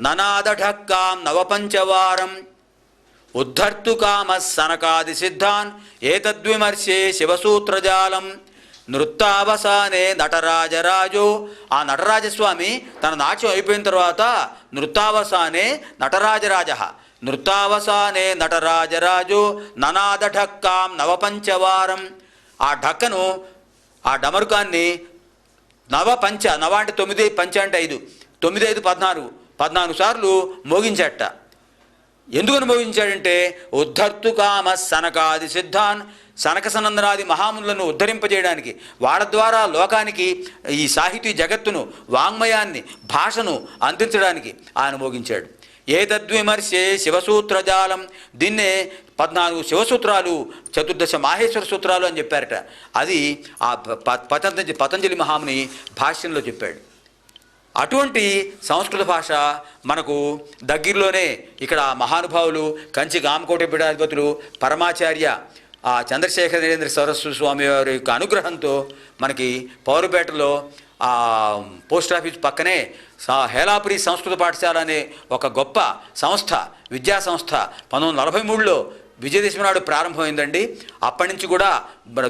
ననాదఢక్కాం నవపంచవారం ఉద్ధర్తు కామ సనకాది సిద్ధాన్ ఏతద్విమర్శే శివసూత్రజాలం. నృత్తావసానే నటరాజరాజో. ఆ నటరాజస్వామి తన నాట్యం అయిపోయిన తర్వాత నృత్తావసానే నటరాజరాజో ననాదఢక్కాం నవపంచవారం. ఆ ఢక్కను, ఆ డమరుకాన్ని నవ అంటే 9, పంచ అంటే 5, 9, 5, 14 సార్లు మోగించట. ఎందుకని మోగించాడంటే ఉద్ధర్తు కామ సనకాది సిద్ధాన్, సనక సనందనాది మహాములను ఉద్ధరింపజేయడానికి, వాళ్ళ ద్వారా లోకానికి ఈ సాహితీ జగత్తును, వాంగ్మయాన్ని, భాషను అందించడానికి ఆయన మోగించాడు. ఏతద్విమర్శే శివసూత్రజాలం. దీన్నే 14 శివసూత్రాలు, చతుర్దశ మాహేశ్వర సూత్రాలు అని చెప్పారట. అది ఆ పతంజలి మహాముని భాష్యంలో చెప్పాడు. అటువంటి సంస్కృత భాష మనకు దగ్గరలోనే ఇక్కడ మహానుభావులు కంచి కామకోటి పీఠాధిపతులు పరమాచార్య ఆ చంద్రశేఖర నరేంద్ర సరస్వతి స్వామి వారి యొక్క అనుగ్రహంతో మనకి పౌరపేటలో పోస్ట్ ఆఫీస్ పక్కనే హేలాపురి సంస్కృత పాఠశాల అనే ఒక గొప్ప సంస్థ, విద్యా సంస్థ 1943లో విజయదశమి నాడు ప్రారంభమైందండి. అప్పటి నుంచి కూడా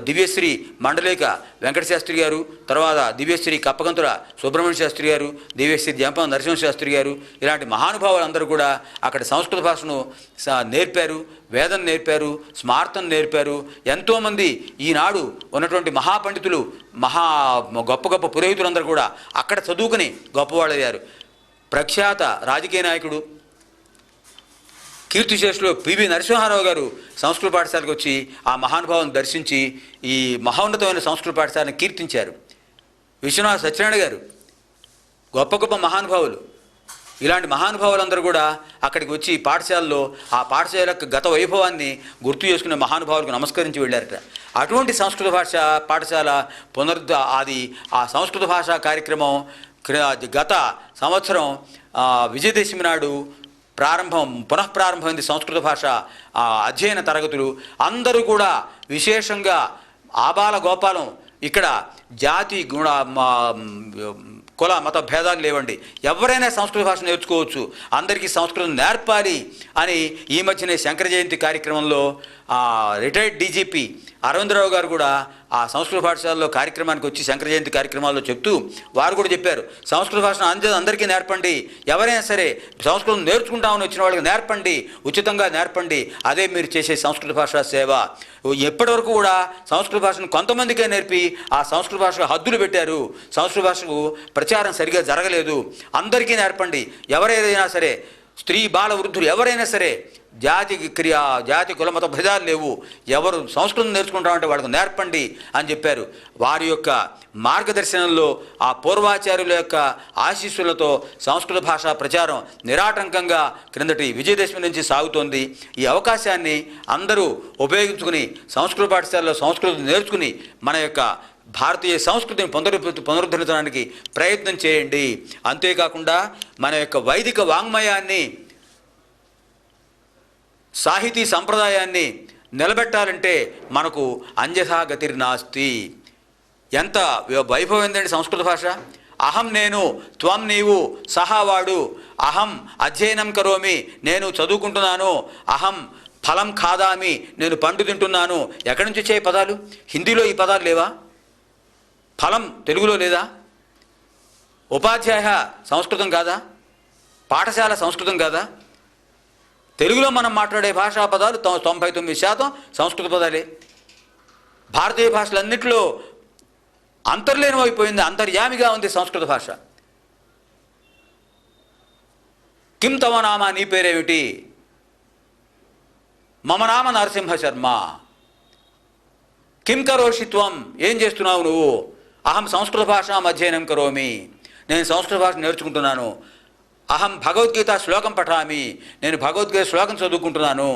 దివ్యశ్రీ మండలేక వెంకటశాస్త్రి గారు, తర్వాత దివ్యశ్రీ కప్పగంతుల సుబ్రహ్మణ్య శాస్త్రి గారు, దివ్యశ్రీ జంపం నరసింహ శాస్త్రి గారు, ఇలాంటి మహానుభావులందరూ కూడా అక్కడ సంస్కృత భాషను నేర్పారు, వేదం నేర్పారు, స్మార్థం నేర్పారు. ఎంతోమంది ఈనాడు ఉన్నటువంటి మహాపండితులు, గొప్ప గొప్ప పురోహితులందరూ కూడా అక్కడ చదువుకుని గొప్పవాళ్ళయ్యారు. ప్రఖ్యాత రాజకీయ నాయకుడు కీర్తిశేషులు పివి నరసింహారావు గారు సంస్కృత పాఠశాలకు వచ్చి ఆ మహానుభావులను దర్శించి ఈ మహోన్నతమైన సంస్కృత పాఠశాలను కీర్తించారు. విశ్వనాథ సత్యనారాయణ గారు, గొప్ప గొప్ప మహానుభావులు ఇలాంటి మహానుభావులందరూ కూడా అక్కడికి వచ్చి పాఠశాలలో ఆ పాఠశాల యొక్క గత వైభవాన్ని గుర్తు చేసుకునే మహానుభావులకు నమస్కరించి వెళ్ళారట. అటువంటి సంస్కృత పాఠశాల అది ఆ సంస్కృత భాషా కార్యక్రమం గత సంవత్సరం విజయదశమి నాడు పునఃప్రారంభమైంది. సంస్కృత భాష అధ్యయన తరగతులు అందరూ కూడా విశేషంగా ఆబాల గోపాలం ఇక్కడ జాతి గుణ కుల మత భేదాలు లేవండి, ఎవరైనా సంస్కృత భాష నేర్చుకోవచ్చు, అందరికీ సంస్కృతం నేర్పాలి అని ఈ మధ్యనే శంకర జయంతి కార్యక్రమంలో రిటైర్డ్ డీజీపీ అరవిందరావు గారు కూడా ఆ సంస్కృత పాఠశాలలో కార్యక్రమానికి వచ్చి శంకర జయంతి కార్యక్రమాల్లో చెప్తూ వారు కూడా చెప్పారు, సంస్కృత భాషను అందరికీ నేర్పండి, ఎవరైనా సరే సంస్కృతం నేర్చుకుంటామని వచ్చిన వాళ్ళకి నేర్పండి, ఉచితంగా నేర్పండి, అదే మీరు చేసే సంస్కృత భాషా సేవ. ఎప్పటివరకు కూడా సంస్కృత భాషను కొంతమందికే నేర్పి ఆ సంస్కృత భాషకు హద్దులు పెట్టారు, సంస్కృత భాషకు ప్రచారం సరిగా జరగలేదు, అందరికీ నేర్పండి, ఎవరైనా సరే స్త్రీ బాల వృద్ధులు ఎవరైనా సరే జాతి కుల మత భేదాలు లేవు, ఎవరు సంస్కృతం నేర్చుకుంటామంటే వాళ్ళకు నేర్పండి అని చెప్పారు. వారి యొక్క మార్గదర్శనంలో ఆ పూర్వాచార్యుల యొక్క ఆశీస్సులతో సంస్కృత భాషా ప్రచారం నిరాటంకంగా క్రిందటి విజయదశమి నుంచి సాగుతోంది. ఈ అవకాశాన్ని అందరూ ఉపయోగించుకుని సంస్కృత పాఠశాలలో సంస్కృతం నేర్చుకుని మన యొక్క భారతీయ సంస్కృతిని పునరుద్ధరించడానికి ప్రయత్నం చేయండి. అంతేకాకుండా మన యొక్క వైదిక వాంగ్మయాన్ని సాహితీ సంప్రదాయాన్ని నిలబెట్టాలంటే మనకు అన్యథా గతిర్నాస్తి. ఎంత వైభవం ఏంటండి సంస్కృత భాష. అహం నేను, త్వం నీవు, సహా వాడు, అహం అధ్యయనం కరోమి నేను చదువుకుంటున్నాను, అహం ఫలం ఖాదామి నేను పండు తింటున్నాను. ఎక్కడి నుంచి వచ్చే పదాలు? హిందీలో ఈ పదాలు లేవా? ఫలం తెలుగులో లేదా? ఉపాధ్యాయ సంస్కృతం కాదా? పాఠశాల సంస్కృతం కాదా? తెలుగులో మనం మాట్లాడే భాషా పదాలు 99% సంస్కృత పదాలే. భారతీయ భాషలన్నింటిలో అంతర్లీనమైపోయింది, అంతర్యామిగా ఉంది సంస్కృత భాష. కిం తమ నామ, నీ పేరేమిటి? మమ నామ నరసింహ శర్మ. కిం కరోషి త్వం, ఏం చేస్తున్నావు నువ్వు? అహం సంస్కృత భాషాం అధ్యయనం కరోమి, నేను సంస్కృత భాష నేర్చుకుంటున్నాను. అహం భగవద్గీత శ్లోకం పఠామి, నేను భగవద్గీత శ్లోకం చదువుకుంటున్నాను.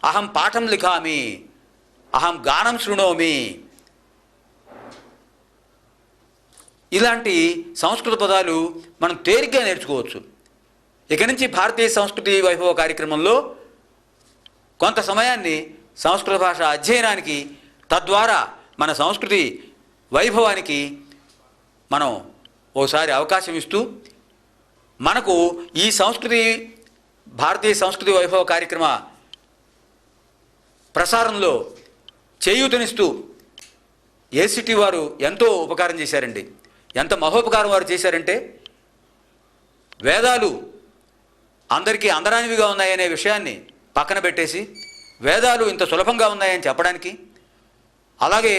అహం పాఠం లిఖామి, అహం గానం శృణోమి. ఇలాంటి సంస్కృత పదాలు మనం తేలిగ్గా నేర్చుకోవచ్చు. ఇక నుంచి భారతీయ సంస్కృతి వైభవ కార్యక్రమంలో కొంత సమయాన్ని సంస్కృత భాష అధ్యయనానికి, తద్వారా మన సంస్కృతి వైభవానికి మనం ఓసారి అవకాశం ఇస్తూ మనకు ఈ భారతీయ సంస్కృతి వైభవ కార్యక్రమ ప్రసారంలో చేయూతనిస్తూ ఏసీటీ వారు ఎంతో ఉపకారం చేశారండి. ఎంత మహోపకారం వారు చేశారంటే, వేదాలు అందరికీ అందరానివిగా ఉన్నాయనే విషయాన్ని పక్కన పెట్టేసి వేదాలు ఇంత సులభంగా ఉన్నాయని చెప్పడానికి, అలాగే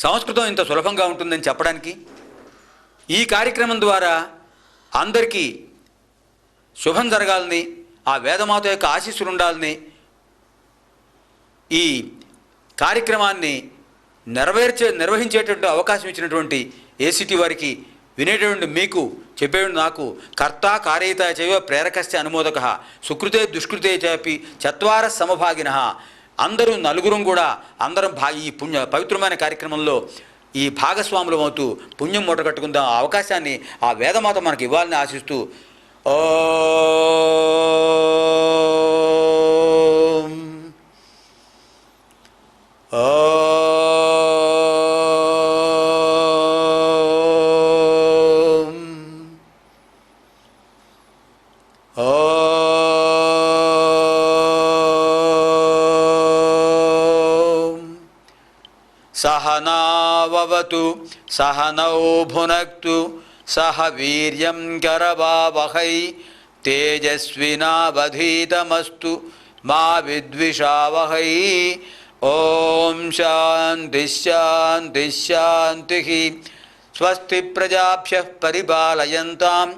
సంస్కృతం ఇంత సులభంగా ఉంటుందని చెప్పడానికి, ఈ కార్యక్రమం ద్వారా అందరికీ శుభం జరగాలని, ఆ వేదమాత యొక్క ఆశీస్సులు ఉండాలని, ఈ కార్యక్రమాన్ని నిర్వహించేటువంటి అవకాశం ఇచ్చినటువంటి ఏసీటీ వారికి, వినేటువంటి మీకు, చెప్పేటువంటి నాకు, కర్త కార్యత చైవ ప్రేరకశ్చ అనుమోదక సుకృతే దుష్కృతే చాపి చత్వార సమభాగిన, అందరూ నలుగురం కూడా అందరం ఈ పవిత్రమైన కార్యక్రమంలో ఈ భాగస్వాములం అవుతూ పుణ్యం మూట కట్టుకుందాం. ఆ అవకాశాన్ని ఆ వేదమాత మనకు ఇవ్వాలని ఆశిస్తూ సహనావతు సహనౌ భునక్తు సహ వీర్యం కరవావహై తేజస్వినావధీతమస్తు మా విద్విషావహై. ఓం శాంతి శాంతి శాంతి. స్వస్తి ప్రజాభ్యః పరిపాలయంతాం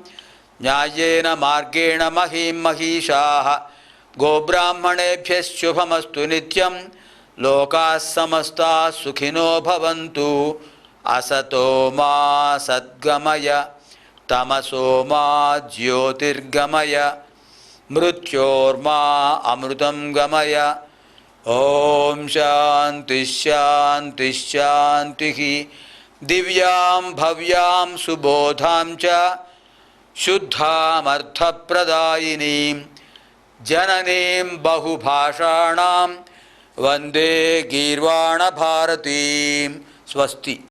న్యాయేన మార్గేణ మహీం మహీషాః. గోబ్రాహ్మణేభ్యः శుభమస్తు నిత్యం. లోకాः సమస్తాः సుఖినో భవంతు. అసతో మా సద్గమయ తమసో మా జ్యోతిర్గమయ మృత్యోర్మా అమృతం గమయ. ఓం శాంతి శాంతి శాంతి. దివ్యాం భవ్యాం సుబోధాం చ శుద్ధామర్థప్రదాయినీం జననీం బహుభాషాణాం వందే గీర్వాణ భారతీం. స్వస్తి.